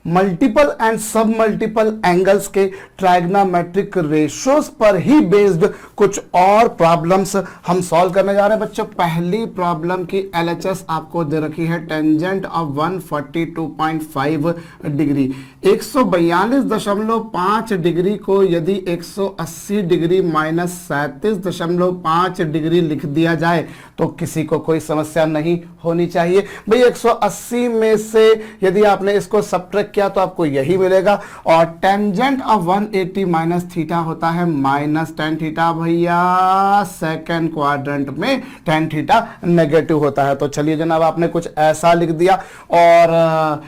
Multiple and सब multiple angles के trigonometric ratios पर ही बेस्ड कुछ और प्रॉब्लम्स हम सॉल्व करने जा रहे हैं बच्चों। पहली प्रॉब्लम की LHS आपको दे रखी है टेंजेंट ऑफ 142.5 डिग्री। 142.5 डिग्री को यदि 180 डिग्री माइनस 37.5 डिग्री लिख दिया जाए तो किसी को कोई समस्या नहीं होनी चाहिए। भाई 180 में से यदि आपने इसको सब्ट्रैक्ट किया तो आपको यही मिलेगा, और टेंजेंट ऑफ 180 माइनस थीटा होता है माइनस टेन थीटा। भैया सेकेंड क्वाड्रेंट में टेन थीटा नेगेटिव होता है। तो चलिए जनाब आपने कुछ ऐसा लिख दिया, और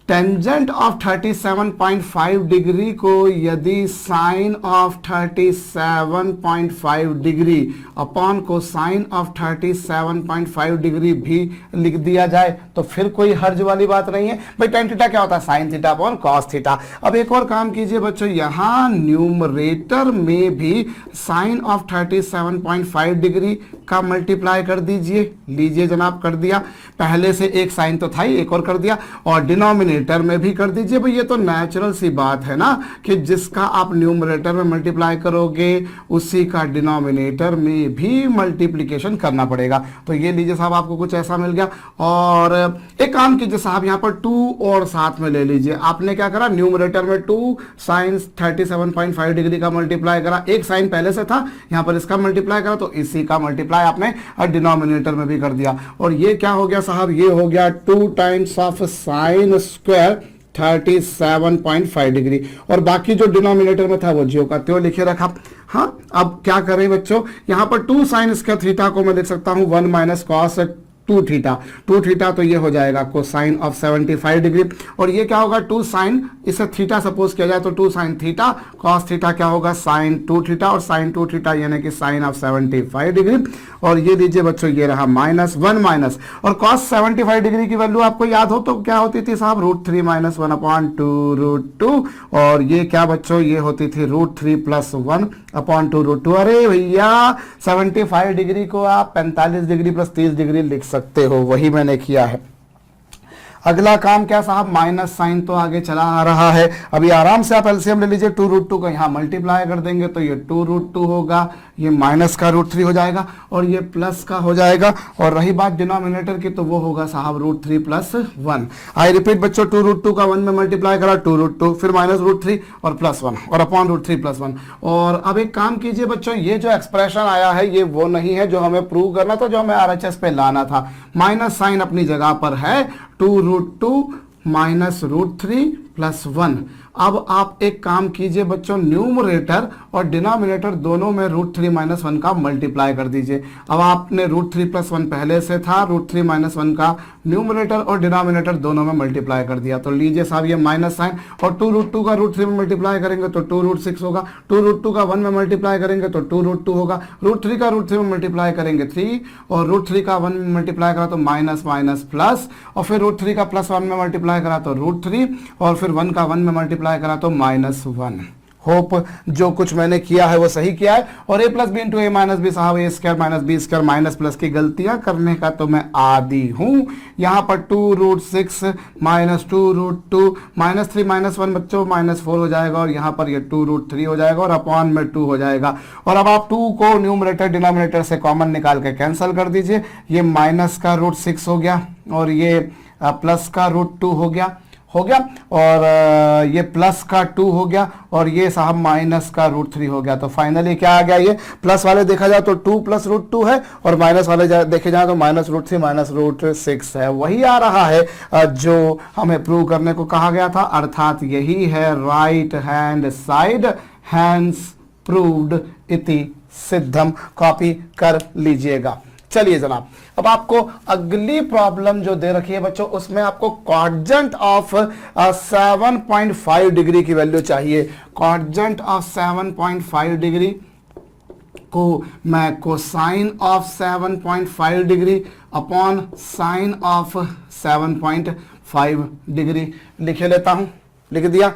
टेंजेंट ऑफ 37.5 डिग्री को यदि साइन ऑफ 37.5 डिग्री अपॉन को साइन ऑफ 37.5 डिग्री भी लिख दिया जाए तो फिर कोई हर्ज वाली बात नहीं है। भाई टेन थीटा क्या होता है, sign theta upon cos theta. अब एक और काम कीजिए बच्चों, यहां न्यूमरेटर में भी साइन ऑफ 37.5 डिग्री का मल्टीप्लाई कर दीजिए। लीजिए जनाब कर दिया, पहले से एक साइन तो था ही, एक और कर दिया, और डिनोमिनेटर में भी कर दीजिए। भाई ये तो नेचुरल सी बात है ना कि जिसका आप न्यूमरेटर में मल्टीप्लाई करोगे उसी का डिनोमिनेटर में भी मल्टीप्लिकेशन करना पड़ेगा। तो ये लीजिए साहब आपको कुछ ऐसा मिल गया। और एक काम कीजिए साहब, यहाँ पर 2 और साथ में ले लीजिए। आपने क्या करा, न्यूमरेटर में 2 साइन 37.5 डिग्री का मल्टीप्लाई करा, एक साइन पहले से था, यहाँ पर इसका मल्टीप्लाई करा, तो इसी का मल्टीप्लाई आपने डिनोमिनेटर में भी कर दिया। और ये क्या हो गया साहब, ये हो गया 2 times of sine square 37.5 degree, और बाकी जो डिनोमिनेटर में था वो ज्यों का त्यों लिखे रखा। हाँ, अब क्या करें बच्चों, यहां पर 2 साइन स्क्वायर थीटा को मैं लिख सकता हूं 1 माइनस कॉस 2 थीटा। 2 थीटा तो ये हो जाएगा कोसाइन ऑफ 75 डिग्री, और ये क्या होगा 2 साइन, इसे थीटा सपोज किया जाए तो 2 साइन थीटा, कॉस थीटा क्या होगा साइन 2 थीटा, और साइन 2 थीटा यानी कि साइन ऑफ 75 डिग्री। और ये लीजिए बच्चों ये रहा माइनस 1 माइनस, और कॉस 75 डिग्री की वैल्यू आपको याद हो तो क्या होती थी साहब, √3 माइनस 1 अपॉन 2√2, और ये क्या बच्चों ये होती थी √3 प्लस 1 अपॉन 2√2। अरे भैया 75 डिग्री को आप 45 डिग्री प्लस 30 डिग्री लिख सकते हो, वही मैंने किया है। अगला काम क्या साहब, माइनस साइन तो आगे चला आ रहा है। अभी आराम से आप एलसीएम ले लीजिए, 2√2 को यहाँ मल्टीप्लाई कर देंगे तो ये 2√2 होगा, ये माइनस का √3 हो जाएगा, और ये प्लस का हो जाएगा। और रही बात डिनोमिनेटर की तो वो होगा साहब √3 प्लस 1। आई रिपीट बच्चों, 2√2 का 1 में मल्टीप्लाई करा 2√2, फिर माइनस √3 और प्लस 1 और अपॉन √3 प्लस 1। और अब एक काम कीजिए बच्चों, ये जो एक्सप्रेशन आया है ये वो नहीं है जो हमें प्रूव करना था, जो हमें RHS पे लाना था। माइनस साइन अपनी जगह पर है, 2√2 माइनस √3 प्लस 1। अब आप एक काम कीजिए बच्चों, न्यूमरेटर और डिनोमिनेटर दोनों में √3 माइनस 1 का मल्टीप्लाई कर दीजिए। अब आपने √3 प्लस 1 पहले से था, √3 माइनस 1 का न्यूमरेटर और डिनोमिनेटर दोनों में मल्टीप्लाई कर दिया। तो लीजिए साहब ये माइनस साइन, और 2√2 का √3 में मल्टीप्लाई करेंगे तो 2√6 होगा, 2√2 का 1 में मल्टीप्लाई करेंगे तो 2√2 होगा, √3 का √3 में मल्टीप्लाई करेंगे 3, और √3 का 1 में मल्टीप्लाई करा तो माइनस माइनस प्लस, और फिर √3 का प्लस 1 में मल्टीप्लाई करा तो √3, और फिर 1 का 1 में मल्टीप्लाई करा तो -1। होप जो कुछ मैंने किया है वो सही किया है। और a plus B into A minus B साहब A square minus B square minus plus की गलतियां करने का तो मैं आदी हूं। यहां पर 2√6 माइनस 2√2 माइनस 3 माइनस 1 बच्चों -4 हो जाएगा, और यहां पर ये 2√3 हो जाएगा और अपॉन में 2 हो जाएगा। और अब आप 2 को न्यूमरेटर डिनोमिनेटर से कॉमन निकाल के कैंसिल कर दीजिए। ये माइनस का √6 हो गया, और ये प्लस का √2 हो गया, और ये प्लस का 2 हो गया, और ये साहब माइनस का √3 हो गया। तो फाइनली क्या आ गया, ये प्लस वाले देखा जाए तो 2 प्लस √2 है, और माइनस वाले देखे जाए तो माइनस √3 माइनस √6 है। वही आ रहा है जो हमें प्रूव करने को कहा गया था, अर्थात यही है right hand side, hence proved इति सिद्धम। कॉपी कर लीजिएगा। चलिए जनाब, अब आपको अगली प्रॉब्लम जो दे रखी है बच्चों, उसमें आपको कॉर्जेंट ऑफ 7.5 डिग्री की वैल्यू चाहिए। कॉर्जेंट ऑफ 7.5 डिग्री को मैं cosine of 7.5 degree upon sine of 7.5 degree लिखे लेता हूं। लिख दिया।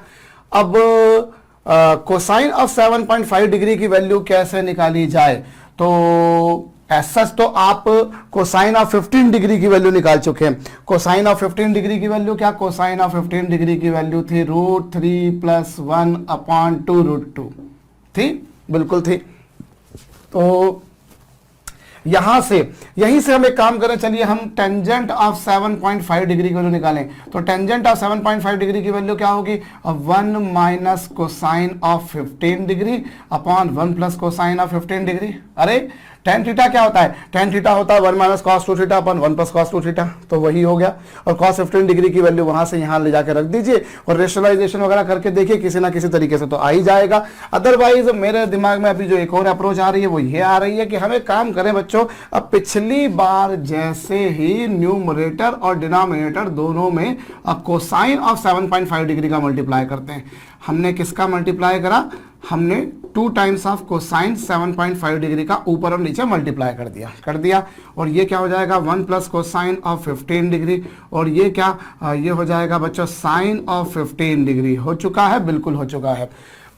अब कोसाइन ऑफ 7.5 डिग्री की वैल्यू कैसे निकाली जाए, तो सच तो आप कोसाइन ऑफ 15 डिग्री की वैल्यू निकाल चुके हैं। कोसाइन ऑफ 15 डिग्री की वैल्यू क्या, कोसाइन ऑफ 15 डिग्री की वैल्यू थी √3 + 1/2 √2 थी, बिल्कुल थी। तो यहां से, यहीं से हम एक काम करें, चलिए हम टेंजेंट ऑफ 7.5 डिग्री की वैल्यू निकालें। तो टेंजेंट ऑफ 7.5 डिग्री की वैल्यू क्या होगी, 1 - cosine of 15 degree upon 1 + cosine of 15 degree. अरे tan थीटा क्या होता है, tan थीटा होता है 1 - cos 2 theta upon 1 + cos 2 theta, तो वही हो गया। और cos 15 डिग्री की वैल्यू वहां से यहां ले जाके रख दीजिए और रेशनलाइजेशन वगैरह करके देखिए, किसी ना किसी तरीके से तो आ ही जाएगा। अदरवाइज मेरे दिमाग में अभी जो एक और अप्रोच आ रही है वो ये आ रही है कि हमें काम करें बच्चों, अब पिछली बार जैसे ही न्यूमरेटर और डिनोमिनेटर दोनों में कोसाइन ऑफ 7.5 डिग्री का मल्टीप्लाई करते हैं। हमने किसका मल्टीप्लाई करा, हमने 2 टाइम्स ऑफ कोसाइन 7.5 डिग्री का ऊपर और नीचे मल्टीप्लाई कर दिया। और ये क्या हो जाएगा, 1 + कोसाइन ऑफ 15 डिग्री, और ये क्या, ये हो जाएगा बच्चों साइन ऑफ 15 डिग्री। हो चुका है, बिल्कुल हो चुका है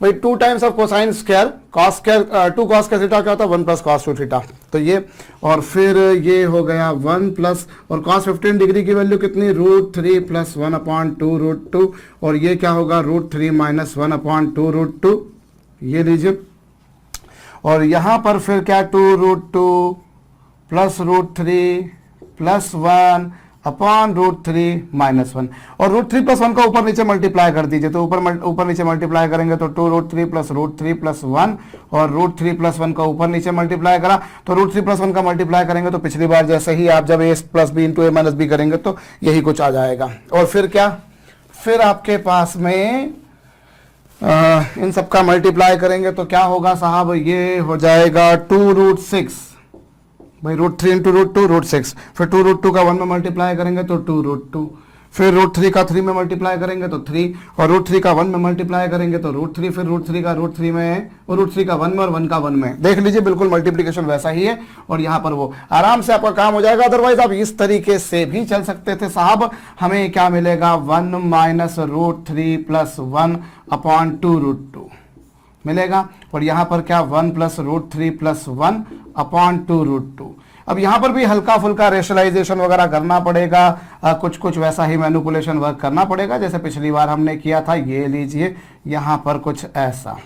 भाई। 2 times of cosine square cos square 2 cos का थीटा क्या होता है, 1 + cos 2 थीटा, तो ये, और फिर ये हो गया 1 प्लस, और cos 15 डिग्री की वैल्यू कितनी, √3 + 1/2 √2, और ये क्या होगा √3 - 1/2 √2, ये लीजिए। और यहां पर फिर क्या, 2√2 + √3 + 1/√3 - 1, और √3 + 1 का ऊपर नीचे मल्टीप्लाई कर दीजिए। तो ऊपर नीचे मल्टीप्लाई करेंगे तो 2√3 + √3 + 1, और √3 + 1 का ऊपर नीचे मल्टीप्लाई करा, तो √3 + 1 का मल्टीप्लाई करेंगे तो पिछली बार जैसे ही आप जब a + b × a - b करेंगे तो यही कुछ आ जाएगा। और फिर क्या, फिर आपके पास में इन सब का मल्टीप्लाई करेंगे तो क्या होगा साहब, ये हो जाएगा 2√6 भाई, √3 × √2 √6, फिर 2√2 का 1 में मल्टीप्लाई करेंगे तो 2√2, फिर √3 का 3 में मल्टीप्लाई करेंगे तो 3, और √3 का 1 में मल्टीप्लाई करेंगे तो √3, फिर √3 का √3 में, और √3 का 1 में, और 1 का 1 में। देख लीजिए बिल्कुल मल्टीप्लिकेशन वैसा ही है, और यहाँ पर वो आराम से आपका काम हो जाएगा। अदरवाइज आप इस तरीके से भी चल सकते थे साहब। हमें क्या मिलेगा, 1 - √3 + 1/2 √2 मिलेगा, और यहाँ पर क्या, 1 + √3 + 1/2 √2। अब यहाँ पर भी हल्का फुल्का रेशनलाइजेशन वगैरह करना पड़ेगा, कुछ वैसा ही मैनिपुलेशन वर्क करना पड़ेगा जैसे पिछली बार हमने किया था। ये लीजिए यहाँ पर कुछ ऐसा,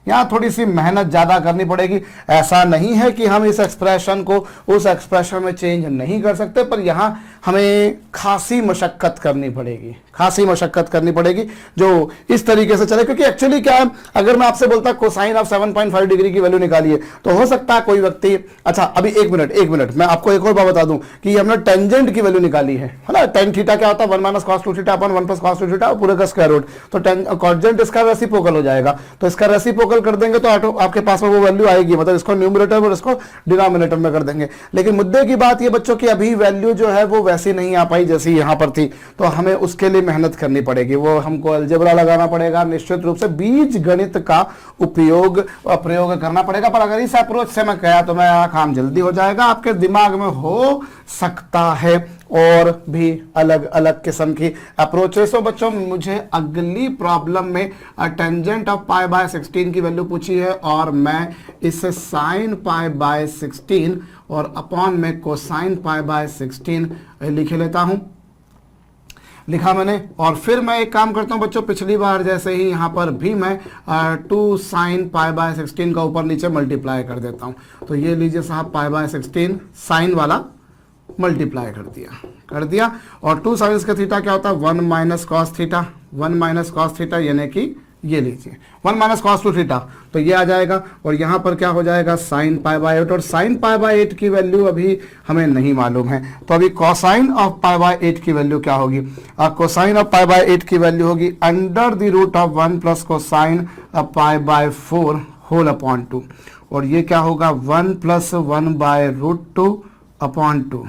यहाँ थोड़ी सी मेहनत ज़्यादा करनी पड़ेगी। ऐसा नहीं है कि हम इस एक्सप्रेशन को उस एक्सप्रेशन में चेंज नहीं कर सकते, पर यहाँ हमें खासी मशक्क़त करनी पड़ेगी, खासी मशक्क़त करनी पड़ेगी जो इस तरीके से चले। क्योंकि एक्चुअली क्या है, अगर मैं आपसे बोलता कोसाइन ऑफ 7.5 डिग्री की वैल्यू निकालिए तो हो सकता है कोई व्यक्ति, अच्छा अभी एक मिनट मैं आपको एक और बात बता दूं कि हमने टेंजेंट की वैल्यू निकाली है ना। tan थीटा क्या होता है, 1 - cos 2 theta upon 1 + cos 2 theta पूरे का स्क्वायर रूट। तो टेंजेंट इसका रेसिप्रोकल हो जाएगा, तो इसका रेसिप्रोकल कर देंगे तो आपके पास में वो वैल्यू आएगी, मतलब इसको न्यूमरेटर और इसको डिनोमिनेटर में कर देंगे। लेकिन मुद्दे की बात ये बच्चों की अभी वैल्यू जो है वो वैसी नहीं आ पाई जैसी यहाँ पर थी, तो हमें उसके लिए मेहनत करनी पड़ेगी। वो हमको अलजेब्रा लगाना पड़ेगा, निश्चित रूप से बीज गणित का प्रयोग करना पड़ेगा। पर अगर इस अप्रोच से मैं कहा तो मेरा काम जल्दी हो जाएगा। आपके दिमाग में हो सकता है और भी अलग अलग किस्म की अप्रोचेस। तो बच्चों मुझे अगली प्रॉब्लम में टेंजेंट ऑफ π/16 की वैल्यू पूछी है, और मैं इसे sin π/16 और अपॉन में कोसाइन π/16 लिख लेता हूं, लिखा मैंने। और फिर मैं एक काम करता हूं बच्चों, पिछली बार जैसे ही यहां पर भी मैं 2 sin π/16 का ऊपर नीचे मल्टीप्लाई कर देता हूं। तो ये लीजिए साहब π/16 साइन वाला मल्टीप्लाई कर दिया, और 2 sin का थीटा क्या होता है, 1 - cos थीटा, 1 - cos थीटा, यानी कि ये लीजिए 1 - cos 2 थीटा, तो ये आ जाएगा। और यहाँ पर क्या हो जाएगा, sin π/8, और sin π/8 की वैल्यू अभी हमें नहीं मालूम है। तो अभी कोसाइन ऑफ π/8 की वैल्यू क्या होगी, कोसाइन ऑफ π/8 की वैल्यू होगी √1 + कोसाइन π/4 होल अपॉन 2, और ये क्या होगा 1 + 1/√2/2।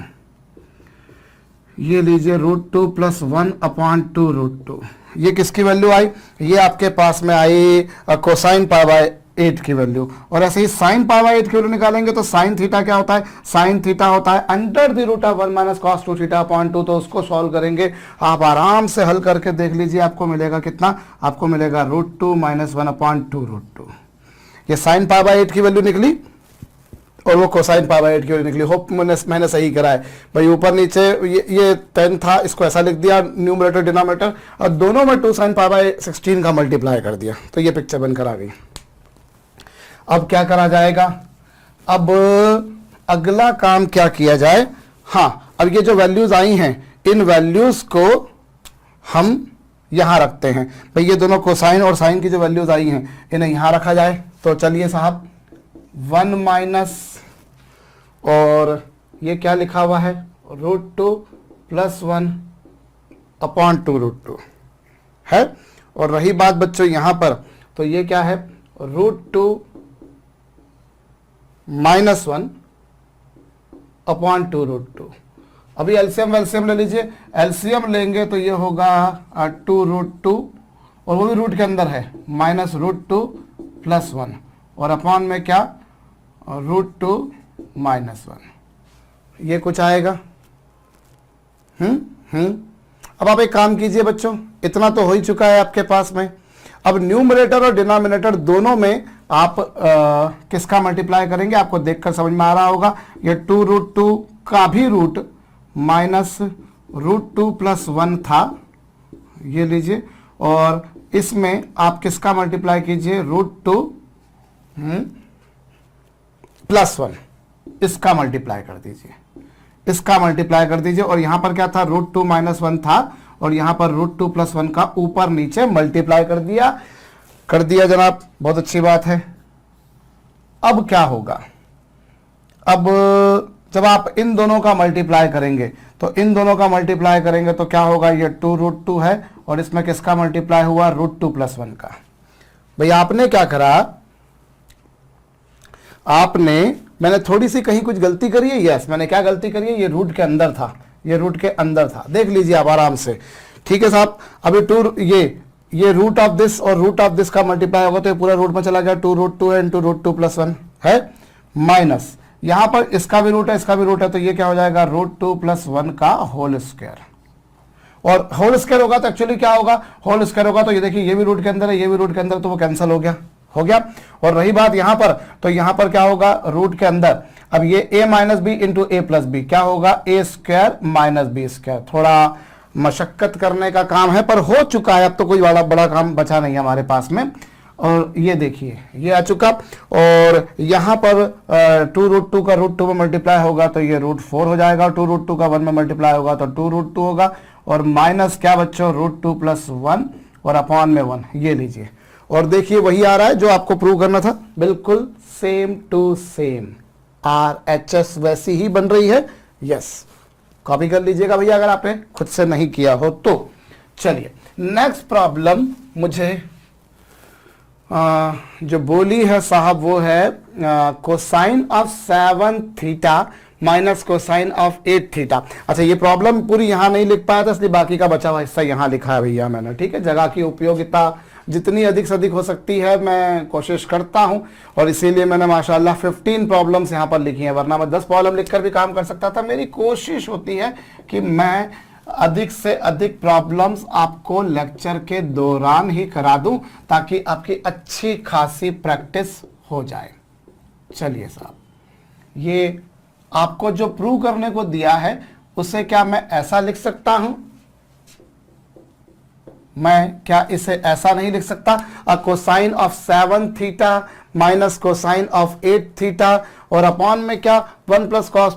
ये लीजिए √2 + 1/2 √2। ये किसकी वैल्यू आई, ये आपके पास में आई कोसाइन π/8 की वैल्यू। और ऐसे ही साइन π/8 की वैल्यू निकालेंगे तो साइन थीटा क्या होता है, साइन थीटा होता है √1 - cos 2 थीटा/2। तो उसको सॉल्व करेंगे, आप आराम से हल करके देख लीजिए, आपको मिलेगा कितना, आपको मिलेगा √2 - 1/2 √2। ये साइन π/8 की वैल्यू निकली। और वो कोसाइन पाई बाई 8 की वजह निकली। होप मैंने सही करा है भाई। ऊपर नीचे ये 10 था, इसको ऐसा लिख दिया न्यूमरेटर डिनोमिनेटर, और दोनों में 2 sin पाई बाई 16 का मल्टीप्लाई कर दिया, तो ये पिक्चर बनकर आ गई। अब क्या करा जाएगा, अब अगला काम क्या किया जाए, हाँ अब ये जो वैल्यूज आई हैं इन वैल्यूज को हम यहां रखते हैं भाई। ये दोनों कोसाइन और साइन की जो वैल्यूज आई हैं इन्हें यहां रखा जाए। तो चलिए साहब 1 माइनस, और ये क्या लिखा हुआ है √2 + 1 अपॉन 2√2 है। और रही बात बच्चों यहां पर, तो ये क्या है √2 - 1 अपॉन 2√2। अभी एलसीएम वेलसीएम ले लीजिए, एलसीएम लेंगे तो ये होगा 2√2, और वो भी रूट के अंदर है -√2 + 1, और अपॉन में क्या √2 - 1, ये कुछ आएगा। अब आप एक काम कीजिए बच्चों, इतना तो हो ही चुका है आपके पास में। अब न्यूमरेटर और डिनोमिनेटर दोनों में आप किसका मल्टीप्लाई करेंगे, आपको देखकर समझ में आ रहा होगा। ये 2√2 का भी रूट -√2 + 1 था, ये लीजिए, और इसमें आप किसका मल्टीप्लाई कीजिए √2 + 1, इसका मल्टीप्लाई कर दीजिए, इसका मल्टीप्लाई कर दीजिए। और यहां पर क्या था √2 - 1 था, और यहां पर √2 + 1 का ऊपर नीचे मल्टीप्लाई कर दिया जनाब, बहुत अच्छी बात है। अब क्या होगा, अब जब आप इन दोनों का मल्टीप्लाई करेंगे तो इन दोनों का मल्टीप्लाई करेंगे तो क्या होगा, ये 2√2 है, और इसमें किसका मल्टीप्लाई हुआ √2 + 1 का। भाई आपने क्या करा, मैंने थोड़ी सी कहीं कुछ गलती करी है, यस मैंने क्या गलती करी है, ये रूट के अंदर था, ये रूट के अंदर था, देख लीजिए आप आराम से। ठीक है साहब, अभी ये रूट ऑफ दिस और रूट ऑफ दिस का मल्टीप्लाई होगा तो ये पूरा रूट में चला गया, 2√2 है इंटू √2 + 1 है, माइनस यहां पर इसका भी रूट है इसका भी रूट है, तो ये क्या हो जाएगा √2 + 1 का होल स्क्वायर। और होल स्क्वायर होगा तो एक्चुअली क्या होगा, होल स्क्वायर होगा तो ये देखिए ये भी रूट के अंदर है ये भी रूट के अंदर, तो वो कैंसिल हो गया। और रही बात यहां पर, तो यहां पर क्या होगा रूट के अंदर, अब ये a - b into a + b क्या होगा a² - b²। थोड़ा मशक्कत करने का काम है पर हो चुका है, अब तो कोई बड़ा काम बचा नहीं है हमारे पास में। और ये देखिए ये आ चुका, और यहां पर 2√2 का √2 में मल्टीप्लाई होगा तो ये √4 हो जाएगा, 2√2 का 1 में मल्टीप्लाई होगा तो 2√2 होगा, और माइनस क्या बच्चों √2 + 1 और अपॉन में 1, ये लीजिए। और देखिए वही आ रहा है जो आपको प्रूव करना था, बिल्कुल सेम टू सेम RHS वैसी ही बन रही है। यस, कॉपी कर लीजिएगा भैया अगर आपने खुद से नहीं किया हो तो। चलिए नेक्स्ट प्रॉब्लम मुझे जो बोली है साहब वो है cosine of 7 theta minus cosine of 8 theta. अच्छा ये प्रॉब्लम पूरी यहां नहीं लिख पाया था इसलिए बाकी का बचा हुआ हिस्सा यहां लिखा है भैया मैंने। ठीक है, जगह की उपयोगिता जितनी अधिक से अधिक हो सकती है मैं कोशिश करता हूं, और इसीलिए मैंने माशाल्लाह 15 प्रॉब्लम्स यहां पर लिखी हैं, वरना मैं 10 प्रॉब्लम लिखकर भी काम कर सकता था। मेरी कोशिश होती है कि मैं अधिक से अधिक प्रॉब्लम्स आपको लेक्चर के दौरान ही करा दूं ताकि आपकी अच्छी खासी प्रैक्टिस हो जाए। चलिए साहब, ये आपको जो प्रूव करने को दिया है उसे क्या मैं ऐसा लिख सकता हूं, मैं क्या इसे ऐसा नहीं लिख सकता, cosine of 7 theta minus cosine of 8 theta, और अपॉन में क्या 1 + cos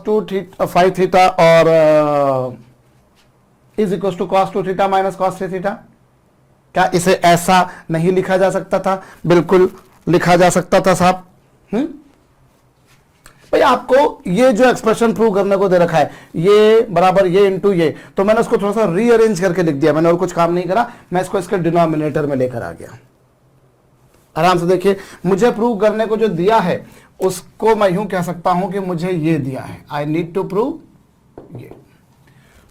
5 थीटा और is equal to cos 2 theta minus cos 3 theta. क्या इसे ऐसा नहीं लिखा जा सकता था? बिल्कुल लिखा जा सकता था साहब। भाई आपको ये जो एक्सप्रेशन प्रूव करने को दे रखा है ये बराबर ये इंटू ये, तो मैंने उसको थोड़ा सा रीअरेंज करके लिख दिया, मैंने और कुछ काम नहीं करा, मैं इसको इसके डिनोमिनेटर में लेकर आ गया। आराम से देखिए, मुझे प्रूव करने को जो दिया है उसको मैं यूं कह सकता हूं कि मुझे ये दिया है, आई नीड टू प्रूव ये,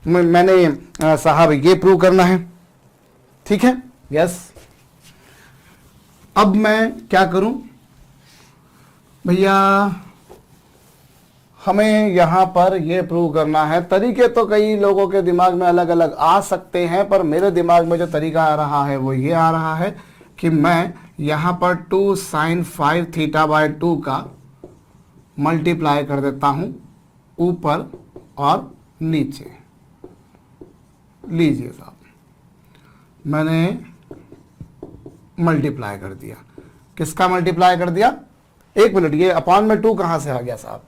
मैंने साहब ये प्रूव करना है। ठीक है, यस। अब मैं क्या करूं भैया, हमें यहां पर यह प्रूव करना है। तरीके तो कई लोगों के दिमाग में अलग अलग आ सकते हैं, पर मेरे दिमाग में जो तरीका आ रहा है वो ये आ रहा है कि मैं यहां पर 2 sin 5 थीटा बाय 2 का मल्टीप्लाई कर देता हूं ऊपर और नीचे। लीजिए साहब, मैंने मल्टीप्लाई कर दिया। किसका मल्टीप्लाई कर दिया? एक मिनट, ये अपॉन में 2 कहां से आ गया साहब?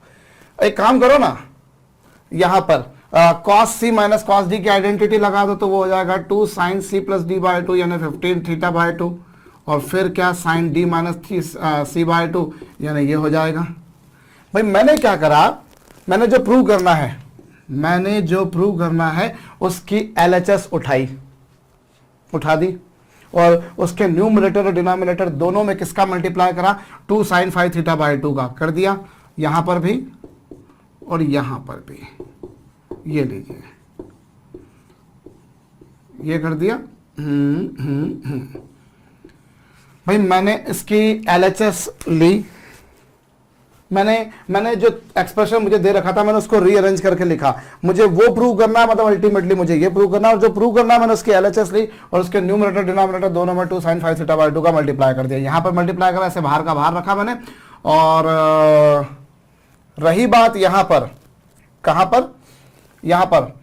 एक काम करो ना, यहां पर cos c minus cos d की आइडेंटिटी लगा दो तो वो हो जाएगा 2 sine c plus d by 2 यानी 15 थीटा बाई 2, और फिर क्या sine d minus c by 2 यानी ये हो जाएगा। भाई मैंने क्या करा, मैंने जो प्रूव करना है उसकी LHS उठा दी, और उसके न्यूमरेटर और डिनोमिनेटर दोनों में किसका मल्टीप्लाई करा? 2 साइन 5 थीटा बाई 2 का कर दिया, यहां पर भी और यहां पर भी। ये लीजिए, ये कर दिया। भाई मैंने इसकी LHS ली, मैंने जो एक्सप्रेशन मुझे दे रखा था मैंने उसको रीअरेंज करके लिखा। मुझे वो प्रूव करना है, मतलब अल्टीमेटली मुझे ये प्रूव करना है, और जो प्रूव करना है मैंने उसकी LHS ली और उसके न्यूमरेटर डिनोमिनेटर दोनों में 2 साइन 5 थीटा बाई 2 का मल्टीप्लाई कर दिया। यहां पर मल्टीप्लाई करा, ऐसे बाहर का बाहर रखा मैंने। और रही बात यहां पर, कहां पर? यहां पर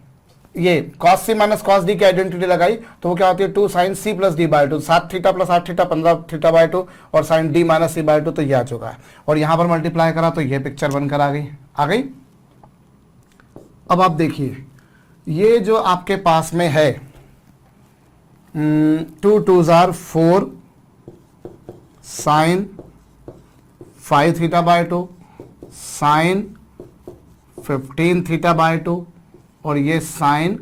ये cos c minus cos d की आइडेंटिटी लगाई तो वो क्या होती है? 2 sine c plus d by 2, 7 theta plus 8 theta 15 theta by 2, और sine d minus c by 2, तो ये आ चुका है। और यहां पर मल्टीप्लाई करा तो ये पिक्चर बनकर आ गई। अब आप देखिए, ये जो आपके पास में है 2 2 जार 4 sine 5 theta by 2 sine 15 theta by 2 और ये साइन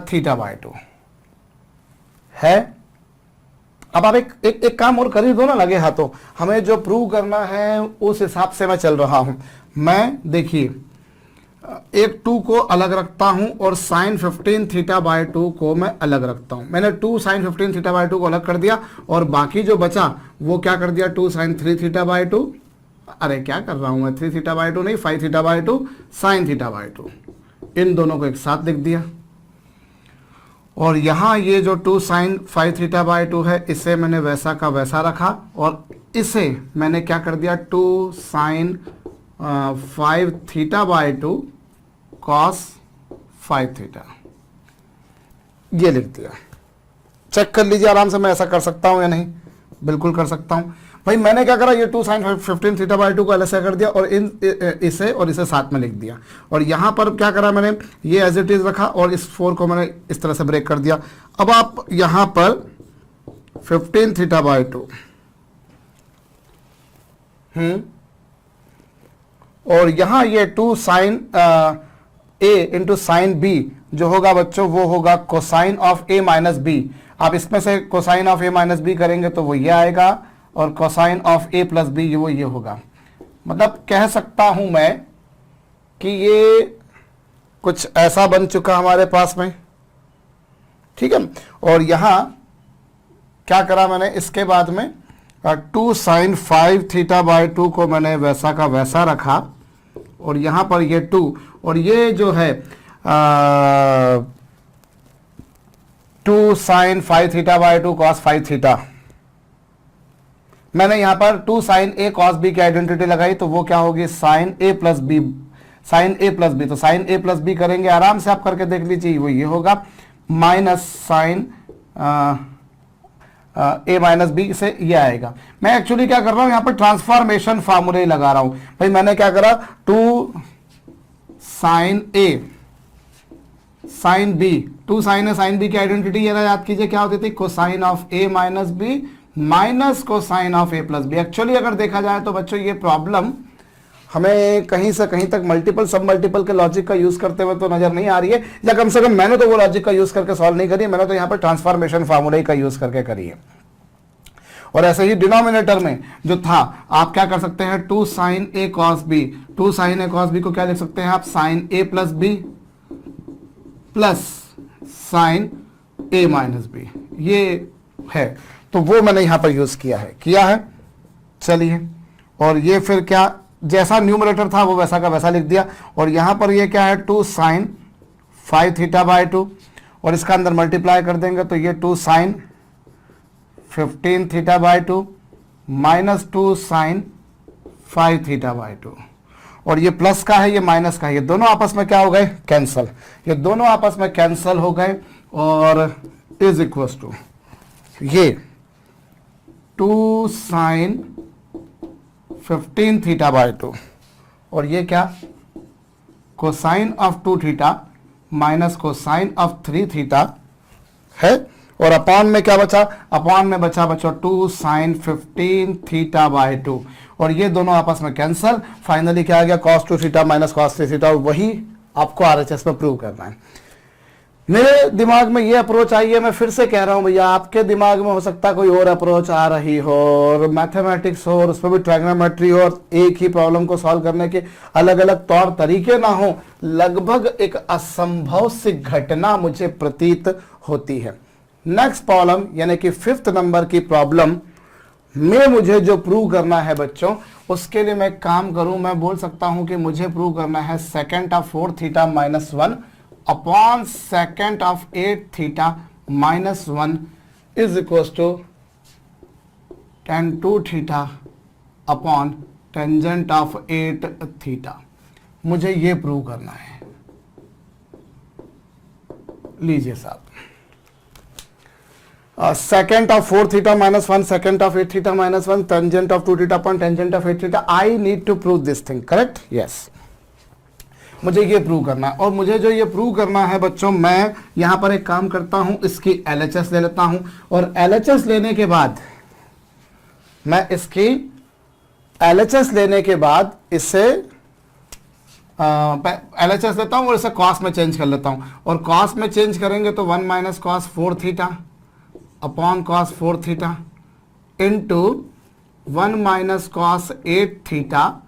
थीटा बाई 2 है। अब आप एक काम और कर ही दो ना, लगे हाथों। हमें जो प्रूव करना है उस हिसाब से मैं चल रहा हूं। मैं देखिए एक 2 को अलग रखता हूं और साइन 15 थीटा बाई 2 को मैं अलग रखता हूं। मैंने 2 साइन 15 थीटा बाई 2 को अलग कर दिया, और बाकी जो बचा वो क्या कर दिया? 2 साइन 3 थीटा बाई 2, अरे क्या कर रहा हूं मैं, 3 थीटा बाई 2 नहीं, 5 theta by 2 sine theta by 2, इन दोनों को एक साथ लिख दिया। और यहां ये जो 2 साइन 5 थीटा बाई 2 है, इसे मैंने वैसा का वैसा रखा, और इसे मैंने क्या कर दिया? 2 sine 5 theta by 2 cos 5 theta, ये लिख दिया। चेक कर लीजिए आराम से, मैं ऐसा कर सकता हूं या नहीं? बिल्कुल कर सकता हूं। भाई मैंने क्या करा, ये 2 साइन 15 थीटा बाई 2 को अलग से कर दिया और इसे और इसे साथ में लिख दिया। और यहां पर क्या करा मैंने, ये एज इट इज रखा और इस 4 को मैंने इस तरह से ब्रेक कर दिया। अब आप यहां पर 15 थीटा बाई 2 और यहां ये 2 sine a into sine b जो होगा बच्चों, वो होगा cosine of a minus b. आप इसमें से cosine of a minus b करेंगे तो वो ये आएगा, और cosine of a plus b वो ये होगा। मतलब कह सकता हूं मैं कि ये कुछ ऐसा बन चुका हमारे पास में, ठीक है। और यहां क्या करा मैंने, इसके बाद में 2 साइन 5 थीटा बाई 2 को मैंने वैसा का वैसा रखा, और यहां पर ये 2 और ये जो है 2 sine 5 theta by 2 cos 5 theta, मैंने यहां पर 2 साइन ए कॉस बी की आइडेंटिटी लगाई तो वो क्या होगी? Sine a plus b, sine a plus b. तो साइन ए प्लस बी करेंगे, आराम से आप करके देख लीजिए, वो ये होगा माइनस साइन ए माइनस बी से ये आएगा। मैं एक्चुअली क्या कर रहा हूं, यहां पर ट्रांसफॉर्मेशन फार्मूले लगा रहा हूं। भाई मैंने क्या करा, 2 sine a sine b, 2 sine a sine b की आइडेंटिटी ये याद कीजिए क्या होती थी? Cosine of a minus b minus cosine of a plus b. Actually अगर देखा जाए तो बच्चों ये प्रॉब्लम हमें कहीं से कहीं तक मल्टीपल सब मल्टीपल के लॉजिक का यूज करते हुए तो नजर नहीं आ रही है, या कम से कम मैंने तो वो लॉजिक का यूज करके सॉल्व नहीं करी है, मैंने तो यहां पर ट्रांसफॉर्मेशन फार्मूले का यूज करके करी है। और ऐसे ही डिनोमिनेटर में जो था आप क्या कर सकते हैं, 2 sine a cos B, 2 sine a cos B को क्या लिख सकते हैं आप? Sign a plus b plus sign A minus B, ये है। तो वो मैंने यहां पर यूज किया है। चलिए, और ये फिर क्या, जैसा न्यूमरेटर था वो वैसा का वैसा लिख दिया। और यहां पर ये क्या है, 2 साइन 5 थीटा बाई 2, और इसका अंदर मल्टीप्लाई कर देंगे तो ये 2 sine 15 theta by 2 minus 2 sine 5 theta by 2, और ये प्लस का है, ये माइनस का है, ये दोनों आपस में क्या हो गए, कैंसल, ये दोनों आपस में कैंसल हो गए, और इज इक्वल टू ये 2 साइन 15 थीटा बाई 2, और ये क्या, cosine of 2 theta minus cosine of 3 theta है, और अपॉन में क्या बचा, अपॉन में बचा बच्चों 2 साइन 15 थीटा बाई 2, और ये दोनों आपस में कैंसल, फाइनली क्या आ गया, cos 2 theta minus cos 3 theta, वही आपको आरएचएस में प्रूव करना है। मेरे दिमाग में ये अप्रोच आई है, मैं फिर से कह रहा हूं भैया, आपके दिमाग में हो सकता है कोई और अप्रोच आ रही हो, और मैथमेटिक्स हो, और उसमें भी ट्रायगोनोमेट्री हो, और एक ही प्रॉब्लम को सॉल्व करने के अलग अलग तौर तरीके ना हो, लगभग एक असंभव सी घटना मुझे प्रतीत होती है। नेक्स्ट प्रॉब्लम यानी कि 5th नंबर की प्रॉब्लम में मुझे जो प्रूव करना है बच्चों, उसके लिए मैं काम करूं, मैं बोल सकता हूं कि मुझे प्रूव करना है secant of 4 theta minus 1 upon secant of 8 theta minus 1 is equal to tan 2 theta upon tangent of 8 theta. मुझे ये प्रूव करना है। लीजिए साहब, secant of 4 theta minus 1 secant of 8 theta minus 1 tangent of 2 theta upon tangent of 8 theta. I need to prove this thing, correct, yes, मुझे ये prove करना है। और मुझे जो ये प्रूव करना है बच्चों, मैं यहां पर एक काम करता हूं, इसकी LHS ले लेता हूं, और LHS लेने के बाद मैं इसकी LHS लेने के बाद इसे LHS लेता हूं और इसे कॉस में चेंज कर लेता हूं, और कॉस में चेंज करेंगे तो 1 minus cos 4 theta upon cos 4 theta into 1 minus cos 8 theta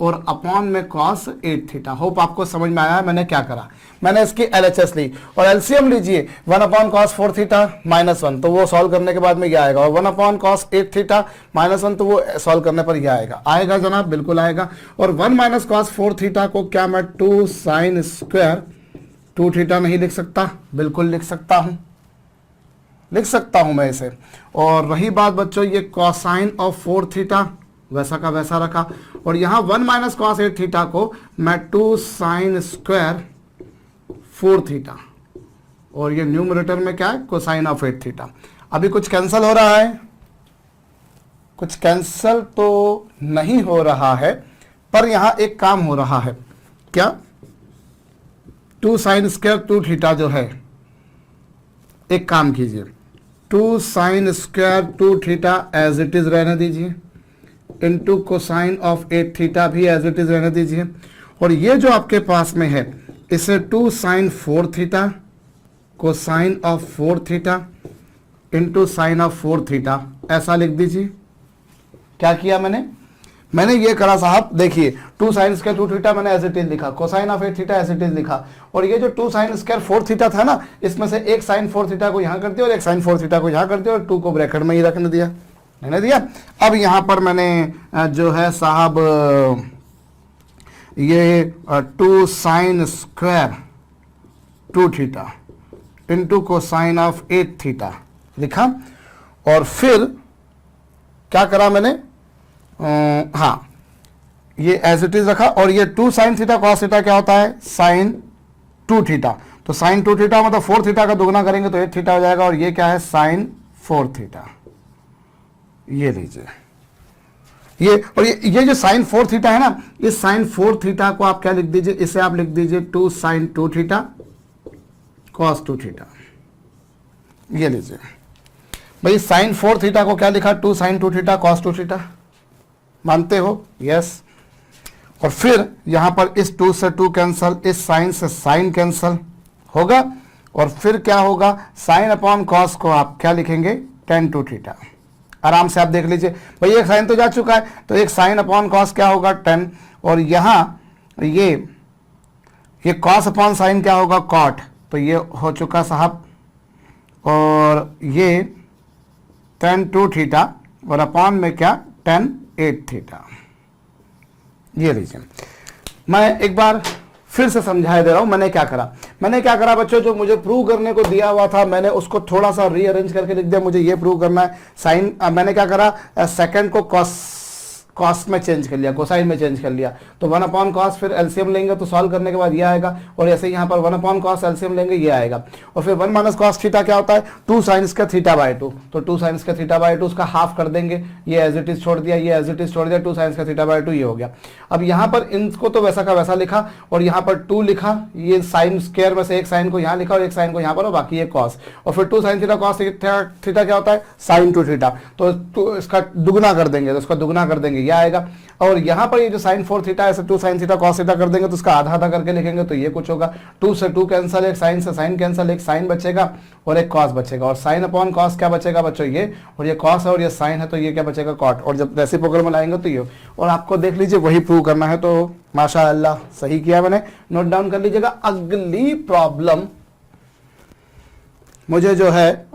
और अपॉन में कॉस 8 थीटा। होप आपको समझ में आया है मैंने क्या करा। मैंने इसकी LHS ली और LCM लीजिए, 1 अपॉन कॉस 4 थीटा माइनस 1, तो वो सॉल्व करने के बाद में यह आएगा, और 1 अपॉन कॉस 8 थीटा माइनस 1, तो वो सॉल्व करने पर यह आएगा। आएगा जनाब, बिल्कुल आएगा। और 1 माइनस कॉस 4 थीटा को क्या मैं 2 साइन स्क्वायर 2 थीटा नहीं लिख सकता? बिल्कुल लिख सकता हूं, लिख सकता हूं मैं इसे। और रही बात बच्चों ये कोसाइन ऑफ 4 थीटा, वैसा का वैसा रखा, और यहां 1 माइनस कॉस 8 थीटा को मैं 2 साइन स्क्वायर 4 थीटा, और ये न्यूमरेटर में क्या है, कोसाइन ऑफ 8 थीटा। अभी कुछ कैंसिल हो रहा है? कुछ कैंसिल तो नहीं हो रहा है, पर यहां एक काम हो रहा है। क्या? 2 साइन स्क्वायर 2 थीटा जो है, एक काम कीजिए, 2 sine square 2 theta as it is रहने दीजिए, इंटू कोसाइन ऑफ 8 थीटा भी एज इट इज रहने दीजिए, और ये जो आपके पास में है इसे 2 sine 4 theta cosine of 4 theta into sine of 4 theta ऐसा लिख दीजिए। क्या किया मैंने ये करा साहब, देखिए 2 साइन स्क्वायर 2 थीटा मैंने एज इट इज लिखा, cosine of 8 theta as it is लिखा, और ये जो 2 साइन स्क्वायर 4 थीटा था ना, इसमें से एक साइन 4 थीटा को यहां कर दिया और एक साइन 4 थीटा को यहां कर दिया, और 2 को ब्रैकेट में ही रखने दिया, मैंने दिया। अब यहां पर मैंने जो है साहब ये 2 sine square 2 theta into cosine of 8 theta लिखा, और फिर क्या करा मैंने, हाँ ये एज इट इज रखा, और ये 2 साइन थीटा कॉस थीटा क्या होता है, साइन 2 थीटा, तो साइन 2 थीटा मतलब 4 थीटा का दोगुना करेंगे तो 8 थीटा हो जाएगा, और ये क्या है, साइन 4 थीटा। ये लीजिए ये, और ये जो साइन 4 थीटा है ना, इस साइन 4 थीटा को आप क्या लिख दीजिए, इसे आप लिख दीजिए 2 साइन 2 थीटा कॉस 2 थीटा। ये लीजिए भाई, साइन 4 थीटा को क्या लिखा, 2 साइन 2 थीटा कॉस 2 थीटा, मानते हो? यस। और फिर यहां पर इस 2 से 2 कैंसल, इस साइन से साइन कैंसल होगा, और फिर क्या होगा, साइन अपॉन कॉस को आप क्या लिखेंगे, tan 2 थीटा। आराम से आप देख लीजिए भाई, एक साइन तो जा चुका है, तो एक साइन अपॉन कॉस क्या होगा, 10, और यहां ये कॉस अपॉन साइन क्या होगा, कॉट, तो ये हो चुका साहब, और ये tan 2 थीटा और अपॉन में क्या, tan 8 थीटा। ये लीजिए, मैं एक बार फिर से समझाई दे रहा हूं मैंने क्या करा बच्चों, जो मुझे प्रूव करने को दिया हुआ था मैंने उसको थोड़ा सा रीअरेंज करके लिख दिया। मुझे ये प्रूव करना है, साइन मैंने क्या करा, सेकंड को कॉस में चेंज कर लिया, कोसाइन में चेंज कर लिया, तो 1 अपॉन कॉस, फिर एलसीएम लेंगे तो सॉल्व करने के बाद ये आएगा, और ऐसे यहाँ पर 1 अपॉन कॉस एलसीएम लेंगे ये आएगा, और फिर 1 माइनस कॉस थीटा क्या होता है 2 साइन स्क्वायर थीटा बाय 2, तो 2 साइन स्क्वायर थीटा बाय 2 उसका हाफ कर देंगे, ये एज इट इज छोड़ दिया, ये एज इट इज छोड़ दिया, 2 साइन स्क्वायर थीटा बाय 2 ये हो गया। अब यहाँ पर इनको तो वैसा का वैसा लिखा और यहाँ पर 2 लिखा, ये साइन स्क्वायर में से एक साइन को यहाँ लिखा और एक साइन को यहाँ पर, और बाकी ये कॉस, और फिर 2 साइन थीटा कॉस थीटा क्या होता है साइन 2 थीटा, तो इसका दुगना कर देंगे, तो इसका दुगना कर देंगे ये आएगा, और यहाँ पर ये जो साइन 4 थीटा ऐसे 2 साइन थीटा कॉस थीटा कर देंगे तो उसका आधा आधा करके लिखेंगे, तो ये कुछ होगा 2 से 2 कैंसिल, एक साइन से साइन कैंसिल, एक साइन बचेगा और एक कॉस बचेगा, और साइन अपॉन कॉस क्या बचेगा बच्चों ये, और ये कॉस है और ये साइन है तो ये क्या बचेगा कॉट, और जब रेसिप्रोकल में लाएंगे तो ये, और आपको देख लीजिए वही प्रूव करना है, तो माशाअल्लाह सही किया मैंने, नोट डाउन कर लीजिएगा। अगली प्रॉब्लम मुझे जो है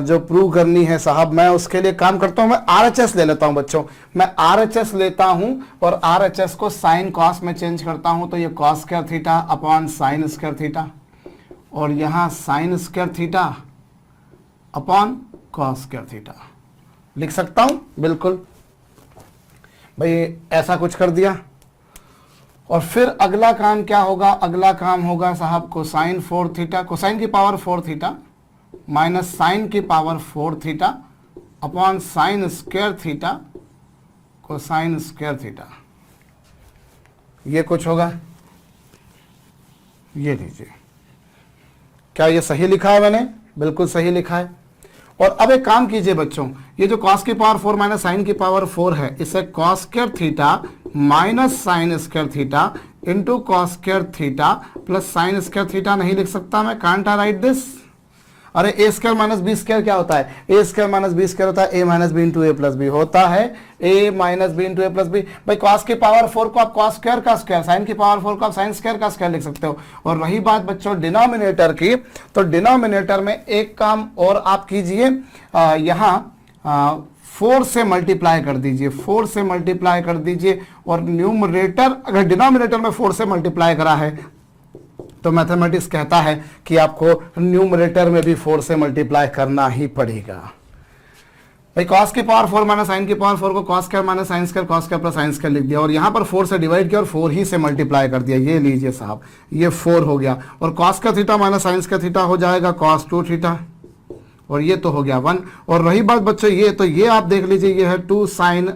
जो प्रूव करनी है साहब, मैं उसके लिए काम करता हूं, मैं आरएचएस ले लेता हूं बच्चों, मैं आरएचएस लेता हूं और आरएचएस को साइन कॉस में चेंज करता हूं, तो ये cos square theta upon sine square theta, और यहां sign square theta upon cos square theta लिख सकता हूं, बिल्कुल भाई ऐसा कुछ कर दिया। और फिर अगला काम क्या होगा, अगला काम होगा साहब कोसाइन 4 थीटा, कोसाइन की पावर 4 थीटा माइनस साइन की power 4 theta upon sine square theta cosine square theta, ये कुछ होगा, ये लीजिए, क्या ये सही लिखा है मैंने, बिल्कुल सही लिखा है। और अब एक काम कीजिए बच्चों, ये जो कॉस की पावर 4 माइनस साइन की पावर 4 है, इसे cos square theta minus sine square theta into cos square theta plus sign square theta नहीं लिख सकता मैं, कांट आई राइट दिस। अरे ए स्क्वायर माइनस बी स्क्वायर क्या होता है, A square minus B square होता है ए minus B into a plus B होता है, ए minus B into a plus B. भाई कॉस की पावर 4 को आप कॉस स्क्वायर का स्क्वायर, साइन की पावर 4 को आप साइन स्क्वायर का स्क्वायर लिख सकते हो। और रही बात बच्चों डिनोमिनेटर की, तो डिनोमिनेटर में एक काम और आप कीजिए, यहाँ 4 से मल्टीप्लाई कर दीजिए, 4 से मल्टीप्लाई कर दीजिए, और न्यूमरेटर अगर डिनोमिनेटर में 4 से मल्टीप्लाई करा है तो मैथमेटिक्स कहता है कि आपको न्यूमरेटर में भी 4 से मल्टीप्लाई करना ही पड़ेगा। भाई कॉस की पावर 4 माइनस साइन की पावर 4 को cos square minus sine square cos square plus sine square लिख दिया, और यहाँ पर 4 से डिवाइड किया और 4 ही से मल्टीप्लाई कर दिया, ये लीजिए साहब ये 4 हो गया, और कॉस का थीटा माइनस साइन का थीटा हो जाएगा कॉस 2 थीटा, और ये तो हो गया 1। और रही बात बच्चों ये, तो ये आप देख लीजिए ये है 2 साइन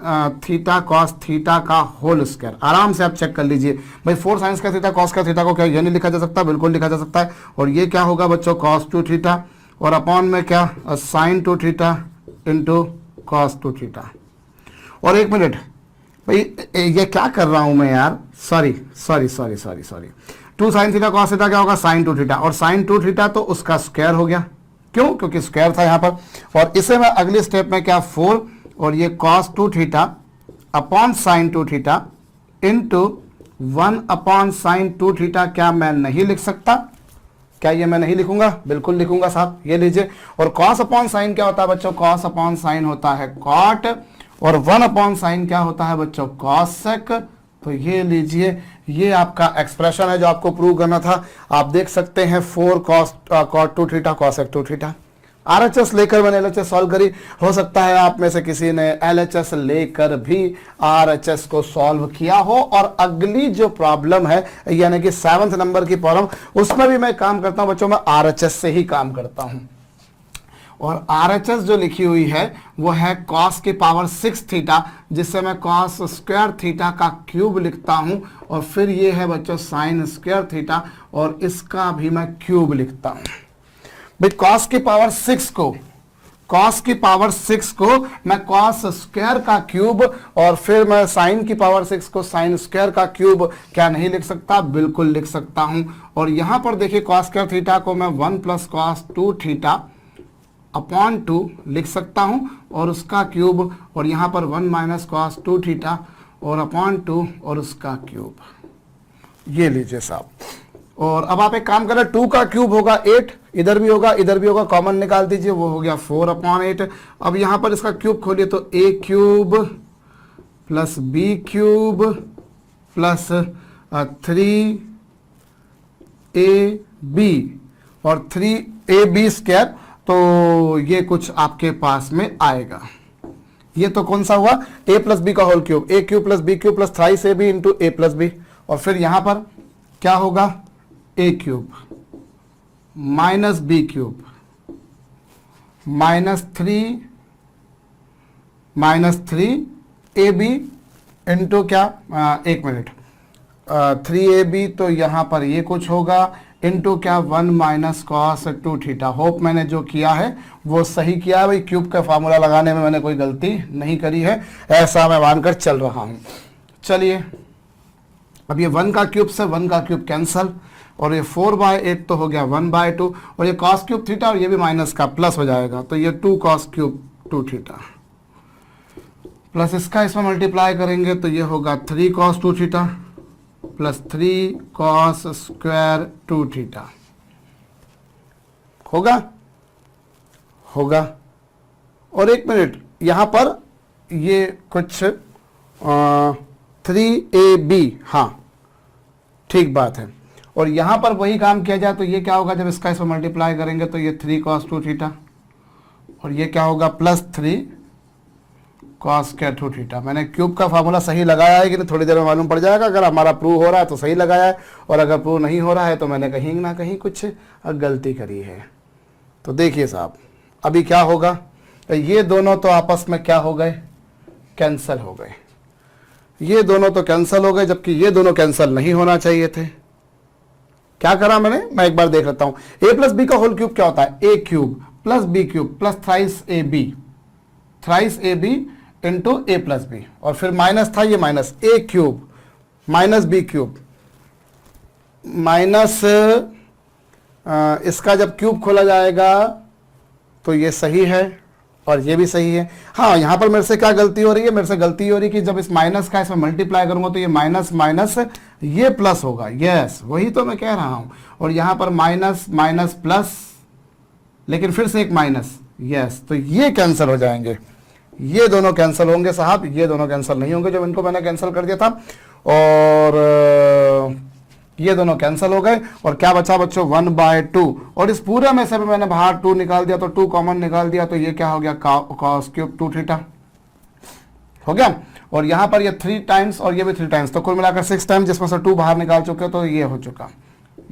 थीटा कॉस थीटा का होल स्क्वायर, आराम से आप चेक कर लीजिए। भाई 4 साइन का थीटा कॉस का थीटा को क्या ये नहीं लिखा जा सकता, बिल्कुल लिखा जा सकता है। और ये क्या होगा बच्चों कॉस 2 थीटा, और अपॉन में क्या sine 2 theta into cos 2 theta. और एक मिनट भाई ये क्या कर रहा हूं मैं यार, sorry 2 sine theta cos theta क्या होगा साइन 2 थीटा, और साइन 2 थीटा तो उसका स्क्वायर हो गया, क्यों क्योंकि स्क्वायर था यहाँ पर। और इसे मैं अगले स्टेप में क्या 4 और ये cos 2 theta upon sine 2 theta into 1 upon sine 2 theta क्या मैं नहीं लिख सकता, क्या ये मैं नहीं लिखूंगा, बिल्कुल लिखूंगा साहब, ये लीजिए। और cos अपॉन साइन क्या होता है बच्चों, cos अपॉन साइन होता है cot, और 1 अपॉन साइन क्या होता है बच्चों cosec। तो ये लीजिए ये आपका एक्सप्रेशन है जो आपको प्रूव करना था, आप देख सकते हैं 4 cot 2 theta cosec 2 theta. RHS लेकर मैंने एलएचएस सॉल्व करी, हो सकता है आप में से किसी ने एलएचएस लेकर भी आरएचएस को सॉल्व किया हो। और अगली जो प्रॉब्लम है यानी कि 7th नंबर की प्रॉब्लम, उसमें भी मैं काम करता हूं बच्चों, मैं आरएचएस से ही काम करता हूं। और आरएचएस जो लिखी हुई है वो है cos की पावर 6 थीटा, जिससे मैं cos स्क्वायर थीटा का क्यूब लिखता हूं, और फिर ये है बच्चों साइन स्क्वायर थीटा और इसका भी मैं क्यूब लिखता हूं। भाई cos की पावर 6 को मैं cos स्क्वायर का क्यूब, और फिर मैं साइन की पावर 6 को साइन स्क्वायर का क्यूब क्या नहीं लिख सकता, बिल्कुल लिख सकता हूं। और यहां पर देखिए cos स्क्वायर थीटा को मैं 1 प्लस cos 2 थीटा अपॉन 2 लिख सकता हूं और उसका क्यूब, और यहां पर 1 माइनस cos 2 थीटा और अपॉन 2 और उसका क्यूब, ये लीजिए साहब। और अब आप एक काम करें, 2 का क्यूब होगा 8, इधर भी होगा, कॉमन निकाल दीजिए, वो हो गया 4 अपॉन 8। अब यहां पर इसका क्यूब खोलिए तो a cube plus b cube plus 3ab और 3ab स्क्वायर, तो ये कुछ आपके पास में आएगा, ये तो कौन सा हुआ, a प्लस बी का whole cube, a cube plus b cube plus thrice a b into a plus b, और फिर यहां पर क्या होगा, a cube minus b cube minus three a b into क्या, एक मिनट, 3ab, तो यहां पर ये कुछ होगा इंटू क्या, 1 माइनस कॉस 2 थीटा। होप मैंने जो किया है वो सही किया है भाई, क्यूब का फार्मूला लगाने में मैंने कोई गलती नहीं करी है, ऐसा मैं मानकर चल रहा हूं। चलिए अब ये 1 का क्यूब से 1 का क्यूब कैंसल, और ये 4/8 तो हो गया 1/2, और ये कॉस क्यूब थीटा और ये भी माइनस का प्लस हो जाएगा, तो ये 2 कॉस क्यूब 2 थीटा प्लस इसका इसमें मल्टीप्लाई करेंगे तो ये होगा 3 cos 2 theta plus 3 cos square 2 theta. होगा। और एक मिनट, यहां पर ये कुछ 3ab, हाँ ठीक बात है, और यहां पर वही काम किया जाए तो ये क्या होगा, जब इसका इसमें मल्टीप्लाई करेंगे तो ये 3 कॉस 2 थीटा, और ये क्या होगा प्लस 3 कॉस स्क्वायर 2 थीटा। मैंने क्यूब का फार्मूला सही लगाया है कि नहीं, थोड़ी देर में मालूम पड़ जाएगा। अगर हमारा प्रूव हो रहा है तो सही लगाया है, और अगर प्रूव नहीं हो रहा है तो मैंने कहीं ना कहीं कुछ गलती करी है। तो देखिए साहब, अभी क्या होगा, तो ये दोनों तो आपस में क्या हो गए, कैंसल हो गए। ये दोनों तो कैंसल हो गए, जबकि ये दोनों कैंसल नहीं होना चाहिए थे। क्या करा मैंने, मैं एक बार देख लेता हूं। a प्लस बी का होल क्यूब क्या होता है, a cube plus b cube plus thrice a b into a plus b, और फिर माइनस था, ये minus a cube minus b cube minus, इसका जब क्यूब खोला जाएगा तो ये सही है और ये भी सही है। हाँ, यहां पर मेरे से क्या गलती हो रही है, मेरे से गलती हो रही है कि जब इस माइनस का इसमें मल्टीप्लाई करूंगा तो ये माइनस माइनस ये प्लस होगा। यस, वही तो मैं कह रहा हूं। और यहां पर माइनस माइनस प्लस, लेकिन फिर से एक माइनस। यस, तो ये कैंसिल हो जाएंगे, ये दोनों कैंसिल होंगे साहब, ये दोनों कैंसिल नहीं होंगे जो इनको मैंने कैंसिल कर दिया था, और ये दोनों कैंसिल हो गए। और क्या बचा बच्चों, 1/2, और इस पूरे में से भी मैंने बाहर 2 निकाल दिया, तो 2 कॉमन निकाल दिया, तो ये क्या हो गया, कॉस क्यूब 2 थीटा हो गया। और यहां पर ये 3 टाइम्स और ये भी 3 टाइम्स, तो कुल मिलाकर 6 टाइम्स, जिसमें से 2 बाहर निकाल चुके, तो ये हो चुका,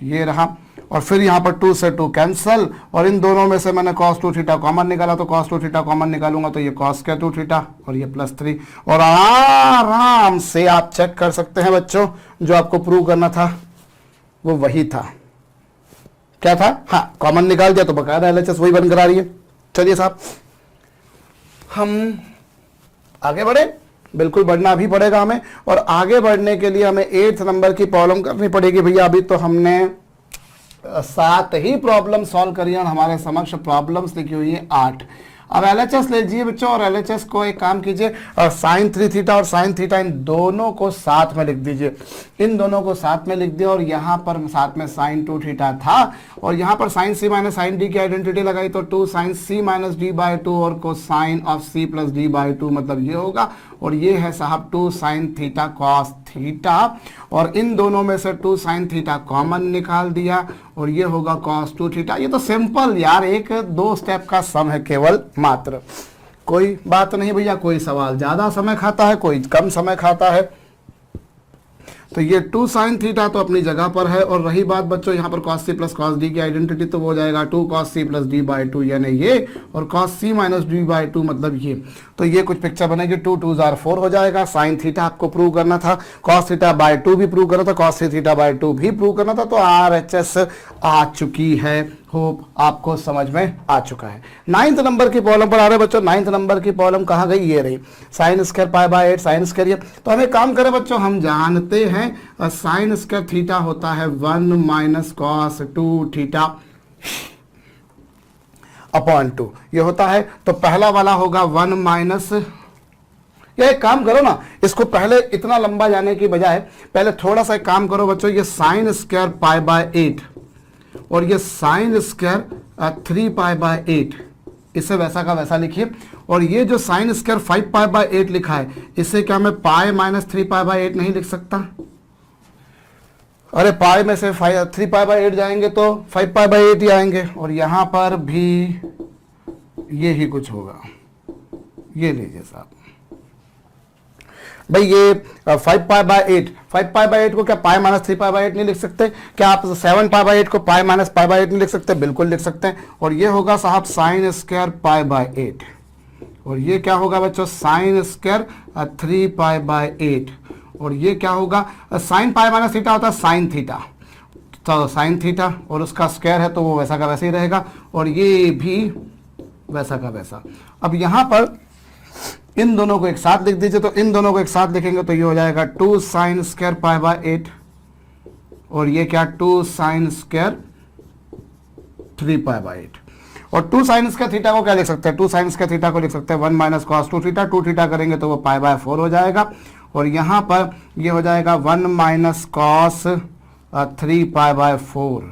ये रहा। और फिर यहां पर 2 से 2 कैंसल, और इन दोनों में से मैंने cos 2 थीटा कॉमन निकाला, तो cos 2 थीटा कॉमन निकालूंगा तो ये cos स्क्वायर 2 थीटा और ये प्लस 3। और आराम से आप चेक कर सकते हैं बच्चों, जो आपको प्रूव करना था वो वही था। क्या था, हाँ कॉमन निकाल दिया तो बकायदा LHS वही बन करा रही है। चलिए साहब, हम आगे बढ़े, बिल्कुल बढ़ना भी पड़ेगा हमें, और आगे बढ़ने के लिए हमें 8th नंबर की प्रॉब्लम करनी पड़ेगी। भैया अभी तो हमने 7 ही प्रॉब्लम सॉल्व करी और हमारे समक्ष प्रॉब्लम्स लिखी हुई है 8। अब LHS लीजिए बच्चों, और LHS को एक काम कीजिए, साइन 3 थीटा और साइन थीटा इन दोनों को साथ में लिख दीजिए। इन दोनों को साथ में लिख दिया, और यहाँ पर साथ में साइन 2 थीटा था, और यहाँ पर sine c minus sine d की आइडेंटिटी लगाई, तो 2 sine c minus d by 2 और cosine of c plus d by 2, मतलब ये होगा। और ये है साहब 2 साइन थीटा कॉस थीटा, और इन दोनों में से 2 साइन थीटा कॉमन निकाल दिया, और ये होगा कॉस 2 थीटा। ये तो सिंपल यार, 1-2 स्टेप का सम है केवल मात्र, कोई बात नहीं भैया। कोई सवाल ज्यादा समय खाता है, कोई कम समय खाता है, तो ये 2 साइन थीटा तो अपनी जगह पर है। और रही बात बच्चों यहाँ पर cos c plus cos d की आइडेंटिटी, तो वो हो जाएगा 2 cos c plus d by 2, यानी ये, और cos c minus d by 2 मतलब ये। तो ये कुछ पिक्चर बनेगी, 2 2 आर 4 हो जाएगा। साइन थीटा आपको प्रूव करना था, cos थीटा बाई 2 भी प्रूव करना था, cos थीटा बाई 2 भी प्रूव करना था, तो RHS आ चुकी है। होप आपको समझ में आ चुका है। 9th नंबर की प्रॉब्लम पर आ रहे बच्चों। 9th नंबर की प्रॉब्लम कहाँ गई, ये रही, sine square pi by 8 sine square. तो हम एक काम करें बच्चों, हम जानते हैं साइन स्क्वायर थीटा होता है 1 माइनस कॉस 2 थीटा अपॉन 2, ये होता है। तो पहला वाला होगा 1 माइनस, या एक काम करो ना, इसको पहले इतना लंबा जाने की बजाय पहले थोड़ा सा एक काम करो बच्चों, ये साइन स्क्वायर पाई बाय 8 और ये साइन स्क्वायर 3 पाई बाय 8, इसे वैसा का वैसा लिखिए। और ये जो साइन स्क्वायर 5 पाई बाय 8 लिखा है, इसे क्या मैं पाई माइनस 3 पाई बाय 8 नहीं लिख सकता? अरे पाई में से 3 पाई बाय 8 जाएंगे तो 5 पाई बाय 8 ही आएंगे, और यहां पर भी ये ही कुछ होगा, ये लीजिए साहब भाई, ये 5π/8, 5π/8 को क्या पाई माइनस 3π/8 नहीं लिख सकते? क्या आप 7π/8 को पाई माइनस π/8 नहीं लिख सकते? बिल्कुल लिख सकते हैं। और ये होगा साहब साइन स्क्वायर π/8, और ये क्या होगा बच्चों साइन स्क्वायर 3π/8, और ये क्या होगा साइन पाई माइनस थीटा होता है साइन थीटा, तो साइन थीटा और उसका स्क्वायर है तो वो वैसा का वैसा ही रहेगा, और ये भी वैसा का वैसा। अब यहां पर इन दोनों को एक साथ लिख दीजिए, तो इन दोनों को एक साथ लिखेंगे तो ये हो जाएगा 2 साइन स्क्वायर π/8, और ये क्या 2 साइन स्क्वायर 3π/8। और 2 साइन स्क्वायर थीटा को क्या लिख सकते हैं? 2 साइन स्क्वायर थीटा को लिख सकते हैं 1 माइनस कॉस 2 थीटा, 2 थीटा करेंगे तो वो π/4 हो जाएगा, और यहां पर ये हो जाएगा 1 माइनस कॉस 3π/4।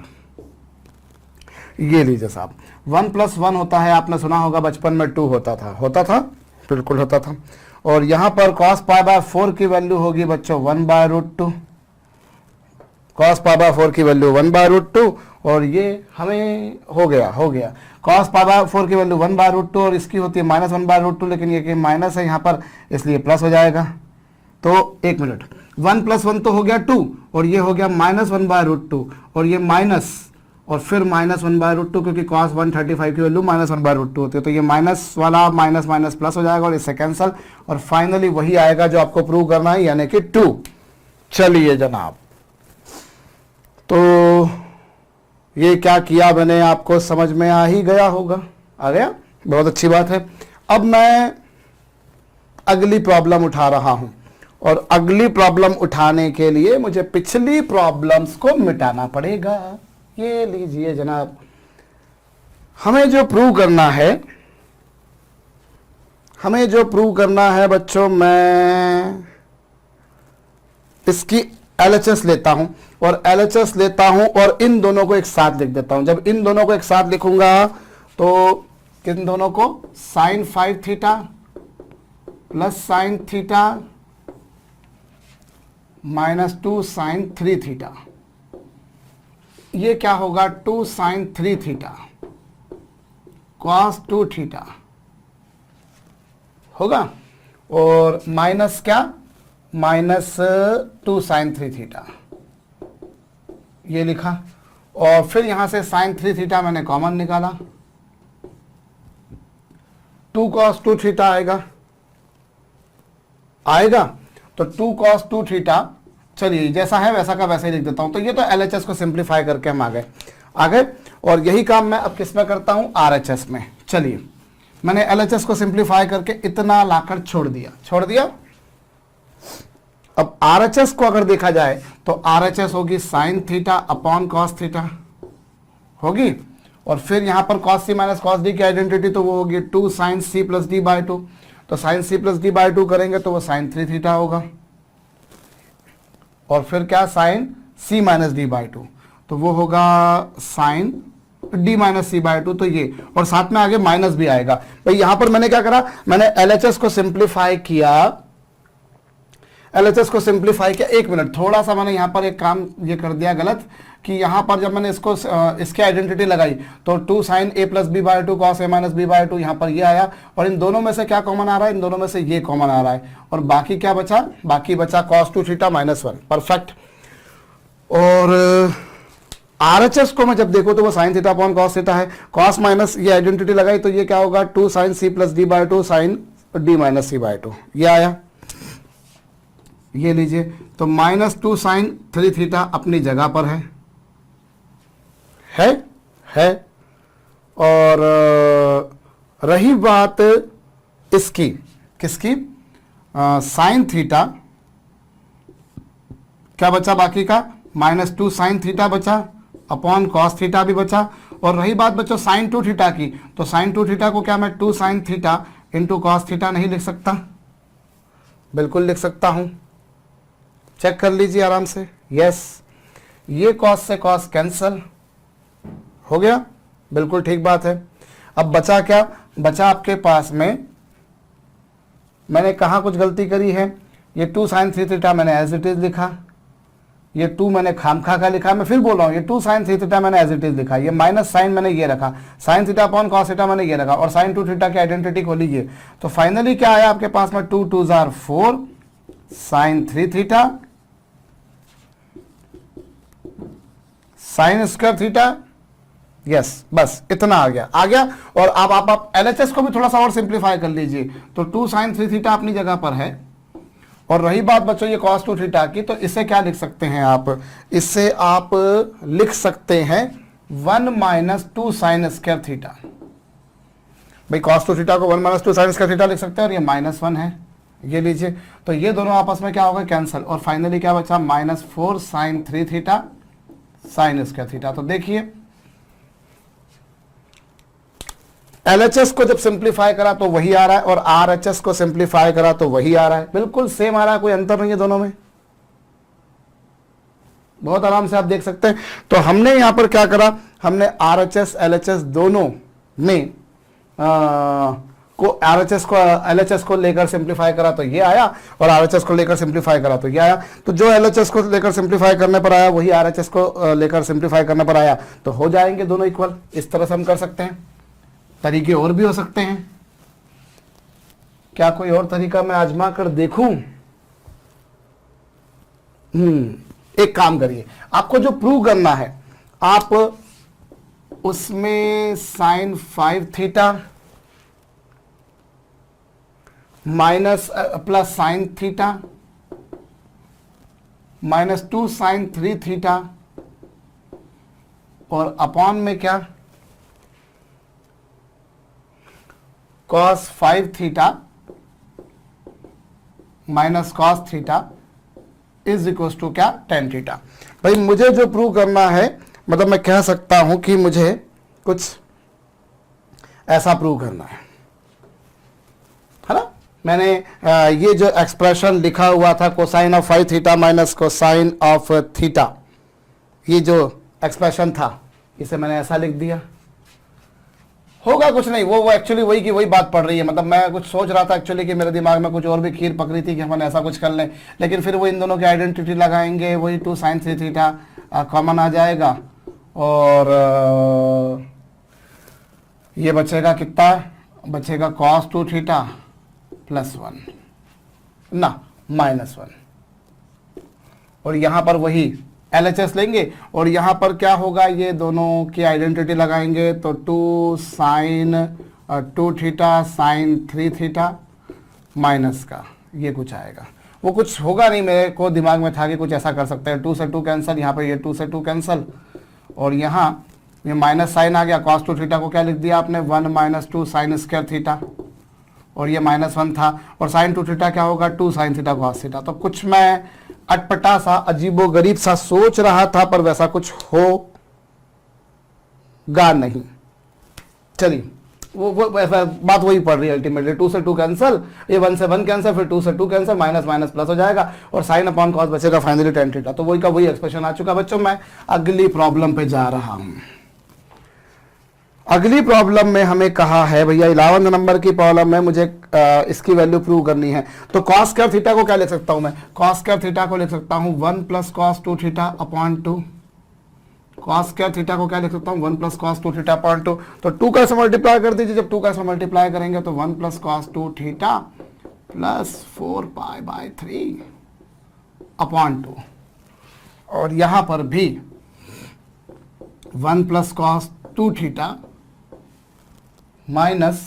ये लीजिए साहब 1 + 1 होता है, आपने सुना होगा बचपन में 2 होता था, बिल्कुल होता था। और यहां पर cos π/4 की वैल्यू होगी बच्चों 1/√2, cos π/4 की वैल्यू 1/√2, और ये हमें हो गया cos π/4 की वैल्यू 1/√2, और इसकी होती है माइनस 1/√2, लेकिन ये माइनस है यहाँ पर इसलिए प्लस हो जाएगा। तो एक मिनट, 1 + 1 तो हो गया 2, और ये हो गया माइनस 1/√2, और ये माइनस और फिर माइनस 1/√2, क्योंकि cos 135 की वैल्यू माइनस 1/√2 होती है, तो ये माइनस वाला माइनस माइनस प्लस हो जाएगा और इससे कैंसल, और फाइनली वही आएगा जो आपको प्रूव करना है, यानी कि 2। चलिए जनाब, तो ये क्या किया मैंने आपको समझ में आ ही गया होगा, आ गया, बहुत अच्छी बात है। अब मैं अगली प्रॉब्लम उठा रहा हूं, और अगली प्रॉब्लम उठाने के लिए मुझे पिछली प्रॉब्लम्स को मिटाना पड़ेगा। ये लीजिए जनाब, हमें जो प्रूव करना है बच्चों, मैं इसकी LHS लेता हूं, और LHS लेता हूं और इन दोनों को एक साथ लिख देता हूं। जब इन दोनों को एक साथ लिखूंगा तो किन दोनों को, sine 5 theta plus sine theta minus 2 sine 3 theta, ये क्या होगा 2 साइन 3 थीटा कॉस 2 थीटा होगा, और माइनस क्या माइनस 2 साइन 3 थीटा, ये लिखा। और फिर यहां से साइन 3 थीटा मैंने कॉमन निकाला, 2 कॉस 2 थीटा आएगा, तो 2 कॉस 2 थीटा, चलिए जैसा है वैसा का वैसे ही लिख देता हूं। तो ये तो LHS को सिंप्लीफाई करके हम आ गए, और यही काम मैं अब किस में करता हूं, RHS में। चलिए मैंने LHS को सिंप्लीफाई करके इतना लाकर छोड़ दिया। अब RHS को अगर देखा जाए तो RHS होगी sign theta upon cos theta होगी, और फिर यहां पर cos c minus cos d की आइडेंटिटी, तो वो होगी 2 साइन c प्लस d/2, तो साइन c प्लस d/2 करेंगे तो वो साइन 3 थीटा होगा, और फिर क्या साइन c माइनस d/2, तो वो होगा साइन d माइनस c/2, तो ये, और साथ में आगे माइनस भी आएगा। भाई यहां पर मैंने क्या करा, मैंने LHS को सिंप्लीफाई किया, एक मिनट, थोड़ा सा मैंने यहां पर एक काम ये कर दिया गलत, कि यहां पर जब मैंने इसकी आइडेंटिटी लगाई तो 2 sine a plus b/2 cos a minus b/2, यहां पर ये आया, और इन दोनों में से क्या कॉमन आ रहा है, इन दोनों में से ये कॉमन आ रहा है, और बाकी क्या बचा, बाकी बचा cos 2 थीटा माइनस 1, परफेक्ट। और RHS को मैं जब देखो तो वो sine theta upon cos theta है, कॉस माइनस ये आइडेंटिटी लगाई तो ये क्या होगा 2 sine c plus d/2 sine d minus c/2, ये आया, ये लीजिए। तो माइनस 2 साइन 3 थीटा अपनी जगह पर है। और रही बात इसकी, किसकी, साइन थीटा, क्या बचा बाकी का, माइनस 2 साइन थीटा बचा अपॉन कॉस थीटा भी बचा। और रही बात बच्चों साइन 2 थीटा की, तो साइन 2 थीटा को क्या मैं 2 sine theta into cos theta नहीं लिख सकता, बिल्कुल लिख सकता हूं, चेक कर लीजिए आराम से। यस, ये कॉस से कॉस कैंसल हो गया, बिल्कुल ठीक बात है। अब बचा क्या, बचा आपके पास में, मैंने कहा कुछ गलती करी है, ये 2 साइन 3 थीटा मैंने एज इट इज लिखा, ये 2 मैंने खामखा का लिखा, मैं फिर बोल रहा हूँ, ये 2 साइन थ्री थीटा मैंने एज इट इज लिखा, ये माइनस साइन मैंने ये रखा, sign theta upon cos theta मैंने ये रखा, और साइन 2 थीटा की आइडेंटिटी को लीजिए। तो फाइनली क्या आया आपके पास में, 2 2 जार 4 sine 3 theta sine square theta. Yes, बस इतना आ गया। और अब आप LHS को भी थोड़ा सा और सिंप्लीफाई कर लीजिए। तो 2 साइन 3 थीटा अपनी जगह पर है, और रही बात बच्चों ये cos 2 थीटा की, तो इसे क्या लिख सकते हैं आप, इससे आप लिख सकते हैं 1 माइनस 2 साइन स्क्वायर थीटा। भाई cos 2 थीटा को 1 माइनस 2 साइन स्क्वायर थीटा लिख सकते हैं, और ये -1 है, ये लीजिए। तो ये दोनों आपस में क्या होगा, कैंसिल, और फाइनली क्या बचा, -4 sine 3 theta sine square theta. तो देखिए LHS को जब सिंप्लीफाई करा तो वही आ रहा है, और RHS को सिंप्लीफाई करा तो वही आ रहा है, बिल्कुल सेम आ रहा है, कोई अंतर नहीं है दोनों में, बहुत आराम से आप देख सकते हैं। तो हमने यहां पर क्या करा, हमने RHS LHS दोनों में LHS को लेकर सिंप्लीफाई करा तो ये आया, और RHS को लेकर सिंप्लीफाई करा तो ये आया। तो जो LHS को लेकर सिंप्लीफाई करने पर आया वही RHS को लेकर सिंप्लीफाई करने पर आया, तो हो जाएंगे दोनों इक्वल। इस तरह से हम कर सकते हैं। तरीके और भी हो सकते हैं, क्या कोई और तरीका मैं आजमा कर देखूं? एक काम करिए, आपको जो प्रूव करना है, आप उसमें sine 5 theta minus plus sine theta -2 sine 3 theta, और अपॉन में क्या, cos 5 theta minus cos theta is equal to क्या, tan थीटा। भाई मुझे जो प्रूव करना है, मतलब मैं कह सकता हूं कि मुझे कुछ ऐसा प्रूव करना है ना। मैंने ये जो एक्सप्रेशन लिखा हुआ था cosine of 5 theta minus cosine of theta, ये जो एक्सप्रेशन था, इसे मैंने ऐसा लिख दिया। होगा कुछ नहीं, वो एक्चुअली वही की वही बात पड़ रही है। मतलब मैं कुछ सोच रहा था एक्चुअली कि मेरे दिमाग में कुछ और भी खीर पक रही थी कि हम ऐसा कुछ कर लें, लेकिन फिर वो इन दोनों की आइडेंटिटी लगाएंगे, वही 2 साइन 3 थीटा कॉमन आ जाएगा, और ये बचेगा कितना, बचेगा cos 2 थीटा +1 ना -1, और यहां पर वही LHS लेंगे, और यहां पर क्या होगा, ये दोनों की आइडेंटिटी लगाएंगे, तो 2 sine 2 theta sine 3 theta minus का ये कुछ आएगा। वो कुछ होगा नहीं, मेरे को दिमाग में था कि कुछ ऐसा कर सकते हैं, 2 से 2 कैंसिल, यहाँ पर ये 2 से 2 कैंसिल, और यहाँ ये माइनस साइन आ गया, cos 2 थीटा को क्या लिख दिया आपने, 1 माइनस 2 साइन स्क्वायर थीटा, और ये -1 था, और साइन 2 थीटा क्या होगा, 2 साइन थीटा cos थीटा। तो कुछ मैं अटपटा सा अजीबो गरीब सा सोच रहा था, पर वैसा कुछ होगा नहीं। चलिए वो बात वही पड़ रही है अल्टीमेटली, 2 से 2 कैंसिल, ये 1 से 1 कैंसिल, फिर 2 से 2 कैंसिल, माइनस माइनस प्लस हो जाएगा, और साइन अपॉन कॉस बचेगा फाइनली tan थीटा। तो वही का वही एक्सप्रेशन आ चुका। बच्चों मैं अगली प्रॉब्लम पे जा रहा हूं। अगली प्रॉब्लम में हमें कहा है भैया 11 नंबर की प्रॉब्लम में मुझे इसकी वैल्यू प्रूव करनी है। तो cos स्क्वायर थीटा को क्या लिख सकता हूं मैं, cos स्क्वायर थीटा को लिख सकता हूं 1 plus cos 2 theta upon 2। cos square theta को क्या लिख सकता हूं, 1 प्लस cos 2 थीटा अपॉन 2। तो 2 का ऐसे मल्टीप्लाई कर दीजिए, जब 2 का ऐसे मल्टीप्लाई करेंगे तो 1 plus cos 2 theta plus 4π/3 upon 2, और यहां पर भी 1 plus cos 2 theta minus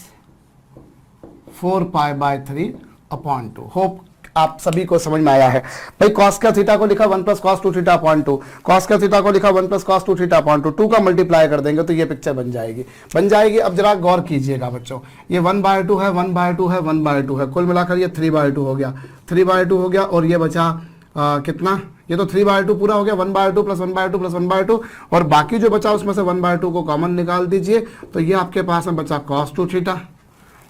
4π/3 upon 2। Hope आप सभी को समझ में आया है। भाई cos स्क्वायर थीटा को लिखा 1 plus cos 2 theta upon 2, cos square theta को लिखा 1 प्लस cos 2 थीटा अपॉन 2, 2 का मल्टीप्लाई कर देंगे तो ये पिक्चर बन जाएगी। अब जरा गौर कीजिएगा बच्चों, ये 1/2 है, 1/2 है, 1/2 है, कुल मिलाकर ये 3/2 हो गया, 3/2 हो गया, और ये बचा कितना, ये तो 3/2 पूरा हो गया, 1/2 प्लस 1/2 प्लस 1/2, और बाकी जो बचा उसमें से 1/2 को कॉमन निकाल दीजिए, तो ये आपके पास में बचा cos 2 थीटा,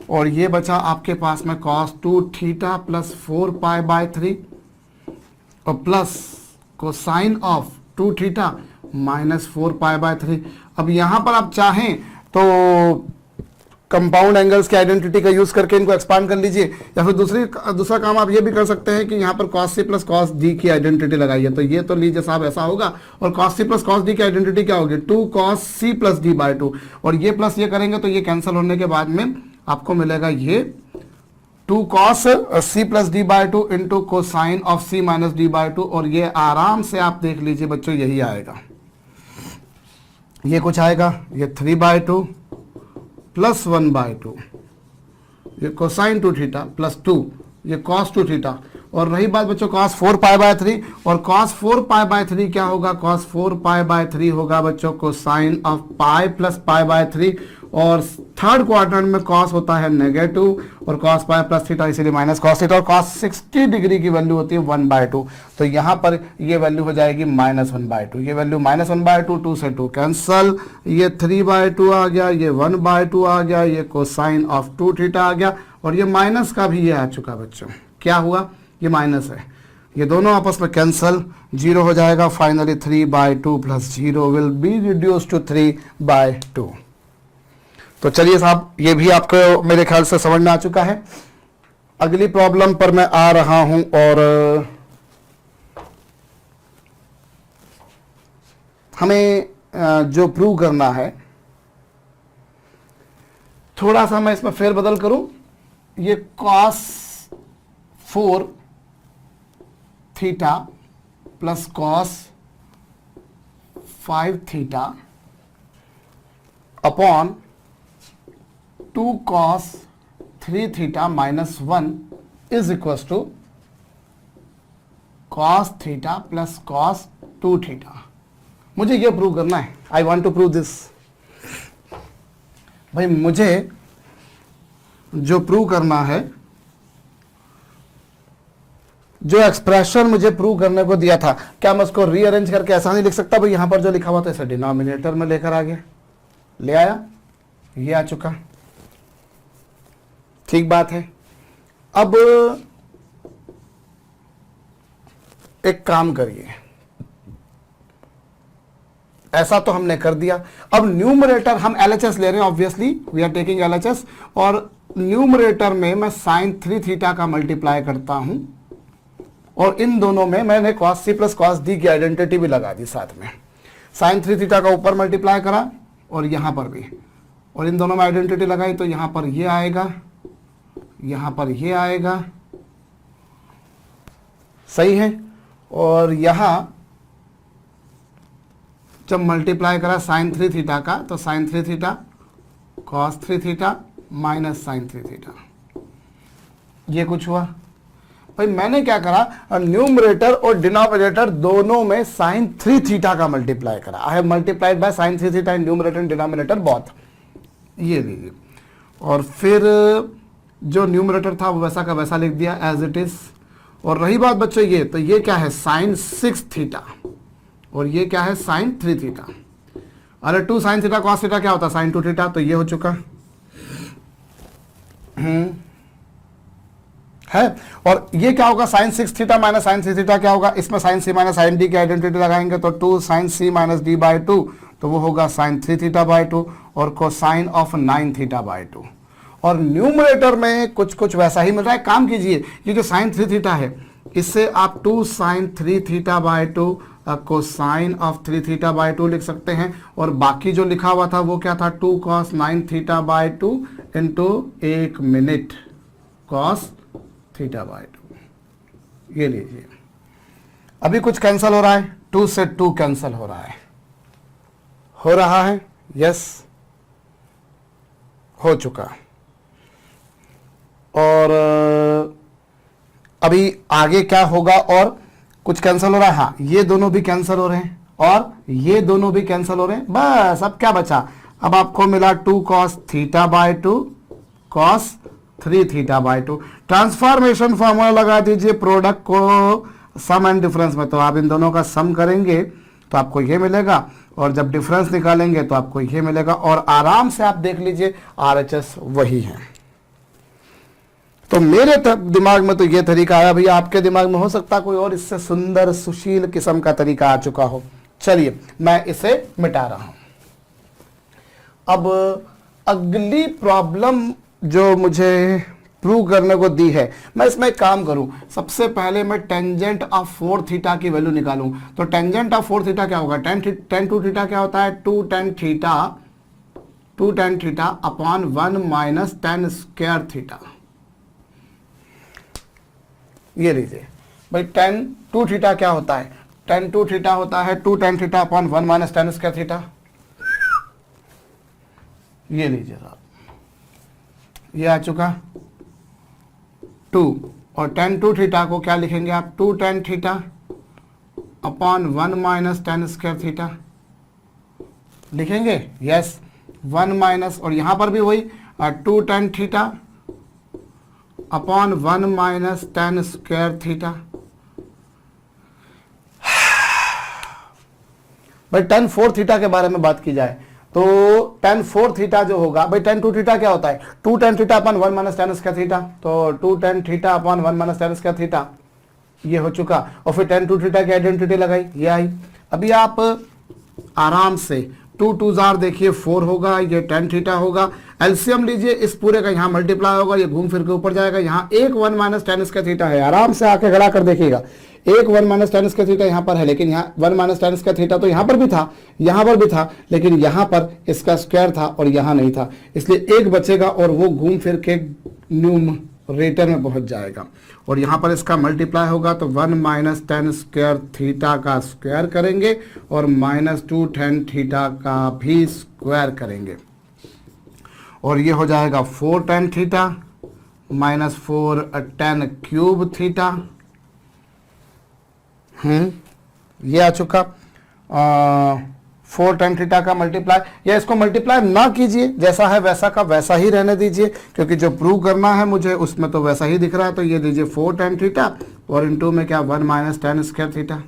और ये बचा आपके पास में cos 2 थीटा प्लस 4π/3, और plus cosine of 2 theta minus 4π/3। अब यहां पर आप चाहें तो कंपाउंड एंगल्स की आइडेंटिटी का यूज करके इनको एक्सपांड कर लीजिए, या फिर दूसरा काम आप ये भी कर सकते हैं कि यहाँ पर cos c plus cos d की आइडेंटिटी लगाइए। तो ये तो लीजिए साहब ऐसा होगा, और cos c plus cos d की आइडेंटिटी क्या होगी, 2 cos c plus d by 2, और ये प्लस ये करेंगे तो ये कैंसिल होने के बाद में आपको मिलेगा ये 2 cos c plus d by 2 into cosine of c minus d by 2, और ये आराम से आप देख लीजिए बच्चों यही आएगा, ये कुछ आएगा, ये 3 बाय 2 प्लस 1 बाय 2, ये कोसाइन 2 थीटा प्लस 2, ये कॉस 2 थीटा, और रही बात बच्चों cos 4 पाई बाय 3, और cos 4 पाई बाय 3 क्या होगा, cos 4 पाई बाय 3 होगा बच्चों cosine of pi plus pi by 3, और थर्ड क्वाड्रेंट में cos होता है नेगेटिव, और cos पाई प्लस थीटा इसीलिए माइनस cos थीटा, और cos 60 डिग्री की वैल्यू होती है 1 बाय 2, तो यहाँ पर ये वैल्यू हो जाएगी माइनस 1 बाय 2, ये वैल्यू माइनस 1 बाय 2, 2 से 2 कैंसल, ये 3 बाय 2 आ गया, ये 1 बाय 2 आ गया, ये कोसाइन ऑफ 2 थीटा आ गया, और ये माइनस का भी ये आ चुका बच्चों, क्या हुआ, ये माइनस है, ये दोनों आपस में कैंसल, 0 हो जाएगा, finally 3 by 2 plus 0 will be reduce to 3 by 2। तो चलिए साहब ये भी आपको मेरे ख्याल से समझ में आ चुका है। अगली प्रॉब्लम पर मैं आ रहा हूं, और हमें जो प्रूव करना है, थोड़ा सा मैं इसमें फेरबदल करूं, ये cos 4 theta plus cos 5 theta upon 2 cos 3 theta minus 1 is equal to cos theta plus cos 2 theta. मुझे ये प्रूव करना है, I want to prove this. भाई मुझे जो प्रूव करना है, जो एक्सप्रेशन मुझे प्रूव करने को दिया था, क्या मैं उसको रीअरेंज करके ऐसा नहीं लिख सकता, भाई यहां पर जो लिखा हुआ था इसे डिनोमिनेटर में लेकर आ गया, ले आया, ये आ चुका, ठीक बात है। अब एक काम करिए, ऐसा तो हमने कर दिया, अब न्यूमरेटर हम LHS ले रहे हैं, obviously we are taking LHS, और न्यूमरेटर में मैं साइन 3 थीटा का मल्टीप्लाई करता हूं, और इन दोनों में मैंने cos c plus cos d की आइडेंटिटी भी लगा दी साथ में, साइन 3 थीटा का ऊपर मल्टीप्लाई करा और यहां पर भी, और इन दोनों में आइडेंटिटी लगाई, तो यहां पर ये आएगा, यहां पर ये आएगा, सही है, और यहां जब मल्टीप्लाई करा साइन 3 थीटा का, तो sine 3 theta cos 3 theta minus sine 3 theta, ये कुछ हुआ। भाई मैंने क्या करा, न्यूमरेटर और डिनोमिनेटर दोनों में साइन 3 थीटा का मल्टीप्लाई करा, I have multiplied by sine 3 theta in numerator and denominator both, ये लीजिए, और फिर जो न्यूमरेटर था वो वैसा का वैसा लिख दिया एज इट इज। और रही बात बच्चों ये, तो ये क्या है साइन 6 थीटा, और ये क्या है साइन 3 थीटा, अरे 2 साइन थीटा कॉस थीटा क्या होता है साइन 2 थीटा, तो ये हो चुका है। और ये क्या होगा sine 6 theta minus sine 3 theta क्या होगा, इसमें sine c minus sine d की आइडेंटिटी लगाएंगे, तो 2 sine c minus d by 2, तो वो होगा साइन 3 थीटा बाय 2, और कोसाइन ऑफ 9 थीटा बाय 2। और न्यूमरेटर में कुछ कुछ वैसा ही मिल रहा है, काम कीजिए, ये जो साइन 3 थीटा है इससे आप 2 sine 3 theta by 2 cosine of 3 theta by 2 लिख सकते हैं, और बाकी जो लिखा हुआ था वो क्या था 2 cos 9 theta by 2 into 1 minute cos theta by 2, ये लीजिए। अभी कुछ कैंसिल हो रहा है, 2 से 2 कैंसिल हो रहा है, यस हो चुका। और अभी आगे क्या होगा, और कुछ कैंसिल हो रहा है, हाँ ये दोनों भी कैंसिल हो रहे हैं, और ये दोनों भी कैंसिल हो रहे हैं, बस अब क्या बचा, अब आपको मिला 2 cos theta by 2 cos 3 theta by 2। Transformation formula लगा दीजिए प्रोडक्ट को सम एंड डिफरेंस में, तो आप इन दोनों का सम करेंगे तो आपको ये मिलेगा, और जब डिफरेंस निकालेंगे तो आपको ये मिलेगा, और आराम से आप देख लीजिए RHS वही है। तो मेरे दिमाग में तो ये तरीका आया, भैया आपके दिमाग में हो सकता कोई और इससे सुंदर सुशील किस्म का तरीका आ चुका हो। चलिए मैं इसे मिटा रहा हूं। अब अगली प्रॉब्लम जो मुझे प्रूव करने को दी है, मैं इसमें एक काम करूं, सबसे पहले मैं टेंजेंट ऑफ 4 थीटा की वैल्यू निकालूं। तो टेंजेंट ऑफ 4 थीटा क्या होगा, टेन टू थीटा क्या होता है, 2 tan theta upon 1 minus tan square theta. ये लीजिए भाई, tan 2 थीटा क्या होता है, tan 2 थीटा होता है 2 tan theta upon 1 minus tan square theta. ये लीजिए साहब, ये आ चुका 2, और tan 2 थीटा को क्या लिखेंगे आप, 2 tan theta upon 1 minus tan square theta लिखेंगे। यस, 1 माइनस, और यहां पर भी वही 2 tan theta upon 1 minus tan square theta. भाई tan 4 थीटा के बारे में बात की जाए तो tan 4 थीटा जो होगा, भाई tan 2 थीटा क्या होता है, 2 tan theta upon 1 minus tan square theta. तो 2 tan theta upon 1 minus tan square theta, ये हो चुका। और फिर tan 2 थीटा की आइडेंटिटी लगाई, ये आई। अभी आप आराम से 2 2 जार देखिए 4 होगा, ये tan थीटा होगा, एलसीएम लीजिए, इस पूरे का यहाँ मल्टीप्लाई होगा, ये घूम फिर के ऊपर जाएगा, यहाँ एक 1 माइनस tan स्क्वायर थीटा है, आराम से आके गड़ा कर देखिएगा, एक 1 माइनस tan स्क्वायर थीटा यहाँ पर है, लेकिन यहाँ 1 माइनस tan स्क्वायर थीटा तो यहाँ पर भी था, यहाँ पर भी था, लेकिन यहाँ पर इसका स्क्वायर था और यहाँ नहीं था, इसलिए एक बचेगा और वो घूम फिर के न्यूमरेटर में पहुंच जाएगा, और यहाँ पर इसका मल्टीप्लाई होगा तो 1 माइनस tan स्क्वायर थीटा का स्क्वायर करेंगे और माइनस 2 tan थीटा का भी स्क्वायर करेंगे, और ये हो जाएगा 4 tan theta minus 4 tan cube theta. ये आ चुका 4 tan थीटा का मल्टीप्लाई, या इसको मल्टीप्लाई ना कीजिए, जैसा है वैसा का वैसा ही रहने दीजिए, क्योंकि जो प्रूव करना है मुझे उसमें तो वैसा ही दिख रहा है। तो ये दीजिए 4 tan थीटा और इनटू में क्या 1 माइनस tan स्क्वायर थीटा,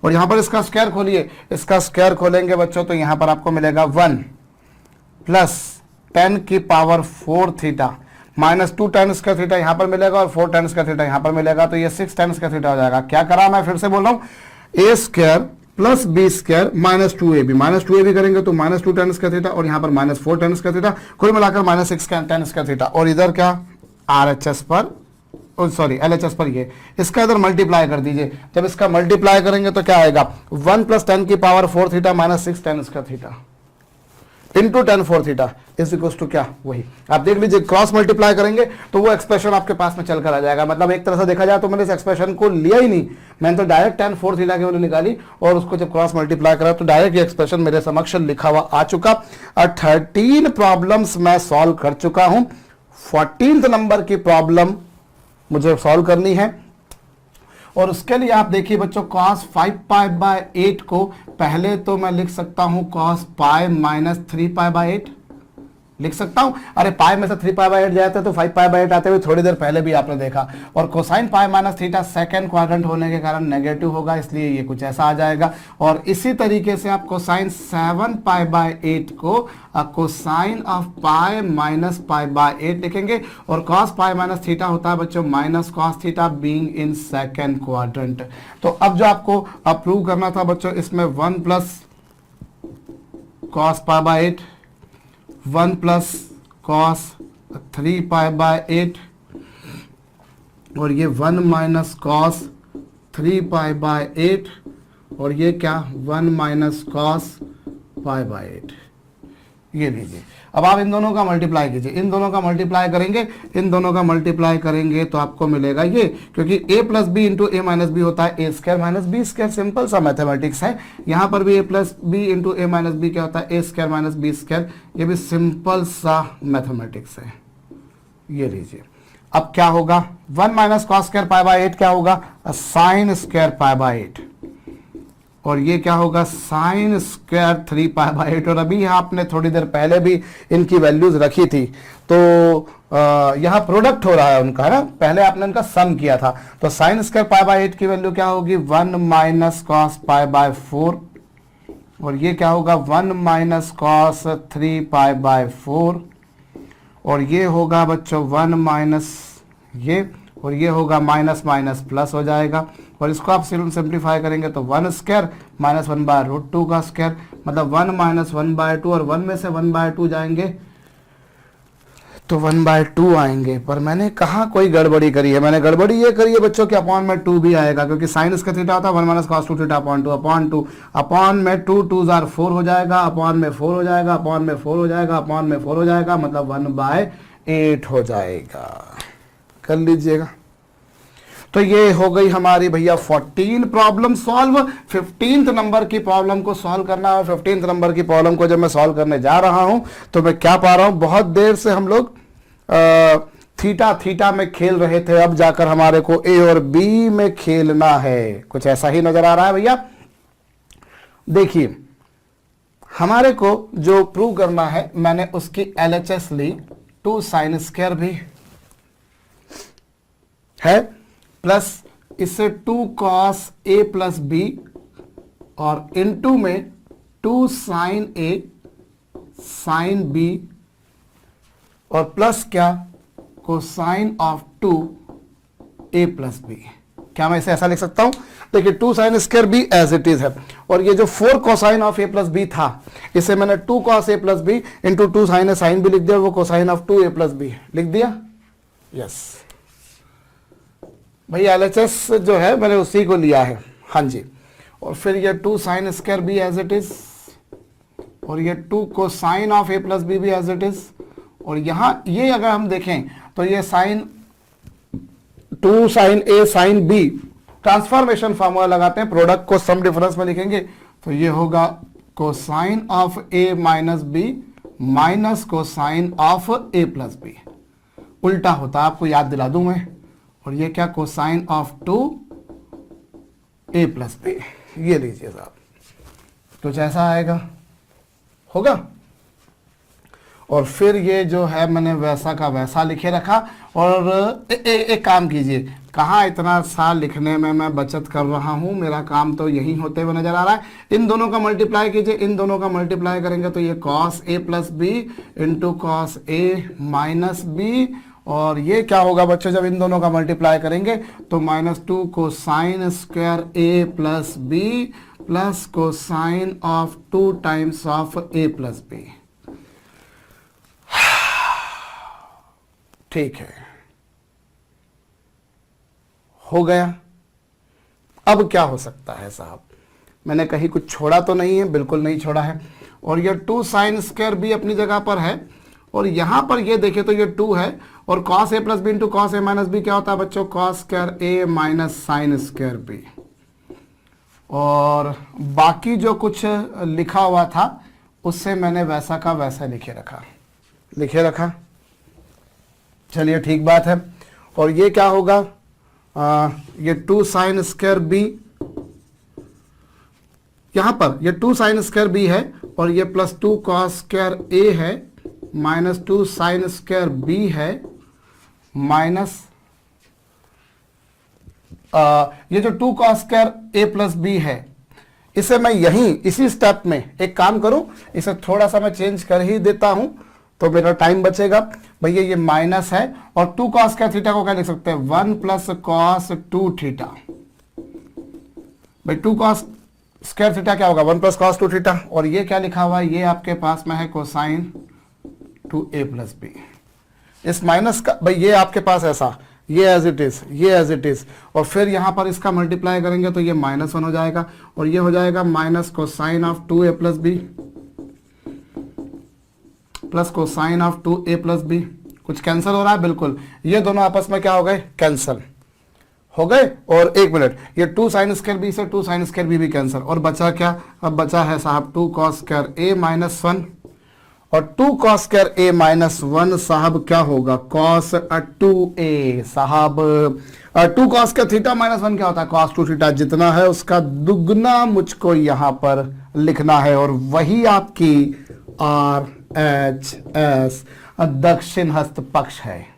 और यहाँ पर इसका स्क्वायर खोलिए, इसका स्क्वायर खोलेंगे बच्चों तो यहाँ पर आपको मिलेगा 1 प्लस 10 की power 4 theta minus 2 tan square theta यहाँ पर मिलेगा और 4 tan स्क्वायर थीटा यहाँ पर मिलेगा, तो ये 6 tan स्क्वायर थीटा हो जाएगा। क्या करा, मैं फिर से बोल रहा हूँ, A square plus B square minus 2ab करेंगे तो माइनस 2 tan स्क्वायर थीटा, और यहाँ पर माइनस 4 tan स्क्वायर थीटा, कुल मिलाकर माइनस 6 tan स्क्वायर थीटा, और इधर क्या RHS पर, सॉरी LHS पर, ये इसका इधर मल्टीप्लाई कर दीजिए। जब इसका मल्टीप्लाई करेंगे तो क्या आएगा, 1 प्लस 10 की power 4 theta minus 6 tan square theta into tan 4 theta is equal to क्या, वही आप देख लीजिए, क्रॉस मल्टीप्लाई करेंगे तो वो एक्सप्रेशन आपके पास में चलकर आ जाएगा। मतलब एक तरह से देखा जाए तो मैंने इस एक्सप्रेशन को लिया ही नहीं, मैंने तो डायरेक्ट tan 4 थीटा की वैल्यू निकाली और उसको जब क्रॉस मल्टीप्लाई करा तो डायरेक्ट ये एक्सप्रेशन मेरे समक्ष लिखा हुआ आ चुका। 13 प्रॉब्लम्स मैं सॉल्व कर चुका हूं, 14th नंबर की प्रॉब्लम मुझे सॉल्व करनी है, और उसके लिए आप देखिए बच्चों, cos 5 पाई बाय 8 को पहले तो मैं लिख सकता हूं cos pi minus 3 pi by 8 लिख सकता हूं। अरे पाई में से 3 पाई बाय 8 जाते तो 5 पाई बाय 8 आते हुए थोड़ी देर पहले भी आपने देखा। और cosine pi minus theta second quadrant होने के कारण नेगेटिव होगा, इसलिए ये कुछ ऐसा आ जाएगा। और इसी तरीके से आप कोसाइन 7 पाई बाय 8 को cosine of pi minus pi by 8 लिखेंगे। और कॉस पाई माइनस थीटा होता है बच्चों minus cos theta being in second quadrant. तो अब जो आपको प्रूव करना था बच्चों, इसमें 1 plus cos pi by 8, 1 plus cos 3 pi by 8, और ये 1 माइनस कॉस 3 पाई बाय 8, और ये क्या 1 माइनस कॉस पाई बाय 8। ये लीजिए, अब आप इन दोनों का मल्टीप्लाई कीजिए, इन दोनों का मल्टीप्लाई करेंगे, इन दोनों का मल्टीप्लाई करेंगे तो आपको मिलेगा ये, क्योंकि a plus B into A minus B होता है A square minus B square, simple सा मैथमेटिक्स है। यहाँ पर भी a plus B into A minus B क्या होता है A square minus B square, ये भी सिंपल सा मैथमेटिक्स है। ये लीजिए, अब क्या होगा 1 minus cos square pi by 8 क्या होगा साइन स्क्वायर पाई बाय 8, और ये क्या होगा साइन स्क्वायर 3 पाई बाय 8। और अभी आपने थोड़ी देर पहले भी इनकी वैल्यूज रखी थी, तो यहाँ प्रोडक्ट हो रहा है उनका, है ना, पहले आपने उनका सम किया था। तो साइन स्क्वायर पाई बाय 8 की वैल्यू क्या होगी 1 माइनस कॉस पाई बाय 4, और ये क्या होगा 1 माइनस कॉस 3 पाई बाय 4, और ये होगा बच्चों 1 माइनस ये, और ये होगा माइनस माइनस प्लस हो जाएगा। और इसको आप सिंप्लीफाई करेंगे तो 1 स्क्वायर माइनस 1 बाय रूट 2 का स्क्वायर, मतलब 1 माइनस 1 बाय 2, और 1 में से 1 बाय 2 जाएंगे तो 1/2 आएंगे, पर मैंने कहा कोई गड़बड़ी करी है। मैंने गड़बड़ी ये करी है बच्चों कि अपॉन में 2 भी आएगा, क्योंकि साइन इसका थीटा होता है 1 minus cos 2 theta upon 2 upon 2 upon में 2 2 जार 4 हो जाएगा, अपॉन में 4 हो जाएगा, अपॉन में 4 हो जाएगा, अपॉन में 4 हो जाएगा, मतलब 1/8 हो जाएगा। कर लीजिएगा। तो ये हो गई हमारी भैया 14 प्रॉब्लम सॉल्व। 15th नंबर की प्रॉब्लम को सॉल्व करना है। 15th नंबर की प्रॉब्लम को जब मैं सॉल्व करने जा रहा हूं तो मैं क्या पा रहा हूं, बहुत देर से हम लोग थीटा थीटा में खेल रहे थे, अब जाकर हमारे को ए और बी में खेलना है। कुछ ऐसा ही नजर आ रहा है भैया। देखिए हमारे को जो प्रूव करना है, मैंने उसकी LHS ली 2 sin स्क्वायर भी है, प्लस इससे 2 cos a प्लस बी और इनटू में 2 sin a sin b और प्लस क्या cosine of 2 a plus b. क्या मैं इसे ऐसा लिख सकता हूं? देखिए 2 sin square b as it is है, और ये जो 4 cosine of a plus b था, इसे मैंने 2 cos a plus B into 2 sin a sin b लिख दिया, वो cosine of 2 a plus b लिख दिया। यस भैया LHS जो है मैंने उसी को लिया है। हाँ जी। और फिर ये 2 sin square b as it is, और ये 2 cosine of a plus b भी एज इट इज, और यहां ये अगर हम देखें तो ये sine 2 sin a sin b transformation formula लगाते हैं, प्रोडक्ट को सम डिफरेंस में लिखेंगे तो ये होगा cosine of a minus b minus cosine of a plus b. उल्टा होता, आपको याद दिला दूं मैं। और ये क्या cosine of 2 a plus b, ये लीजिए साहब, कुछ ऐसा आएगा, होगा। और फिर ये जो है मैंने वैसा का वैसा लिखे रखा। और एक काम कीजिए, कहाँ इतना सा लिखने में मैं बचत कर रहा हूँ, मेरा काम तो यही होते हुए नजर आ रहा है। इन दोनों का मल्टीप्लाई कीजिए, इन दोनों का मल्टीप्लाई करेंगे तो ये cos a plus B into cos a minus b, और ये क्या होगा बच्चों जब इन दोनों का मल्टीप्लाई करेंगे तो -2 cosine square a plus b plus cosine of 2 times of a plus b. ठीक है, हो गया। अब क्या हो सकता है साहब, मैंने कहीं कुछ छोड़ा तो नहीं है? बिल्कुल नहीं छोड़ा है। और ये 2 sin स्क्वायर बी अपनी जगह पर है, और यहां पर ये देखें तो ये 2 है, और cos a plus B into cos a minus B क्या होता है बच्चों, cos square a minus sine square b. और बाकी जो कुछ लिखा हुआ था उससे मैंने वैसा का वैसा लिखे रखा। चलिए ठीक बात है। और ये क्या होगा, ये 2 sin स्क्वायर बी, यहां पर ये 2 sin स्क्वायर बी है, और ये प्लस 2 cos स्क्वायर a है, माइनस 2 sin स्क्वायर बी है, माइनस ये जो 2 cos square a plus b है, इसे मैं यहीं इसी स्टेप में एक काम करूं, इसे थोड़ा सा मैं चेंज कर ही देता हूं तो मेरा टाइम बचेगा। भैया ये माइनस है, और 2 cos स्क्वायर थीटा को क्या लिख सकते हैं, 1 प्लस cos 2 थीटा। भाई 2 cos स्क्वायर थीटा क्या होगा, 1 प्लस cos 2 थीटा। और ये क्या लिखा हुआ है, ये आपके पास में है कोसाइन 2a प्लस बी। इस माइनस का भाई ये आपके पास ऐसा, ये एज इट इज, ये एज इट इज, और फिर यहां पर इसका मल्टीप्लाई करेंगे तो ये -1 हो जाएगा, और ये हो जाएगा minus cosine of 2a plus b plus cosine of 2a plus b. कुछ कैंसिल हो रहा है, बिल्कुल, ये दोनों आपस में क्या हो गए, कैंसिल हो गए। और एक मिनट, ये 2 sin स्क्वायर बी से 2 sin स्क्वायर बी भी कैंसिल, और बचा क्या, अब बचा है साहब 2 cos स्क्वायर a माइनस 1, और 2 cos स्क्वायर a माइनस 1 साहब क्या होगा, cos 2a साहब। 2 cos स्क्वायर थीटा माइनस 1 क्या होता है, cos 2 थीटा। जितना है उसका दुगना मुझको यहां पर लिखना है, और वही आपकी RHS दक्षिण हस्त पक्ष है।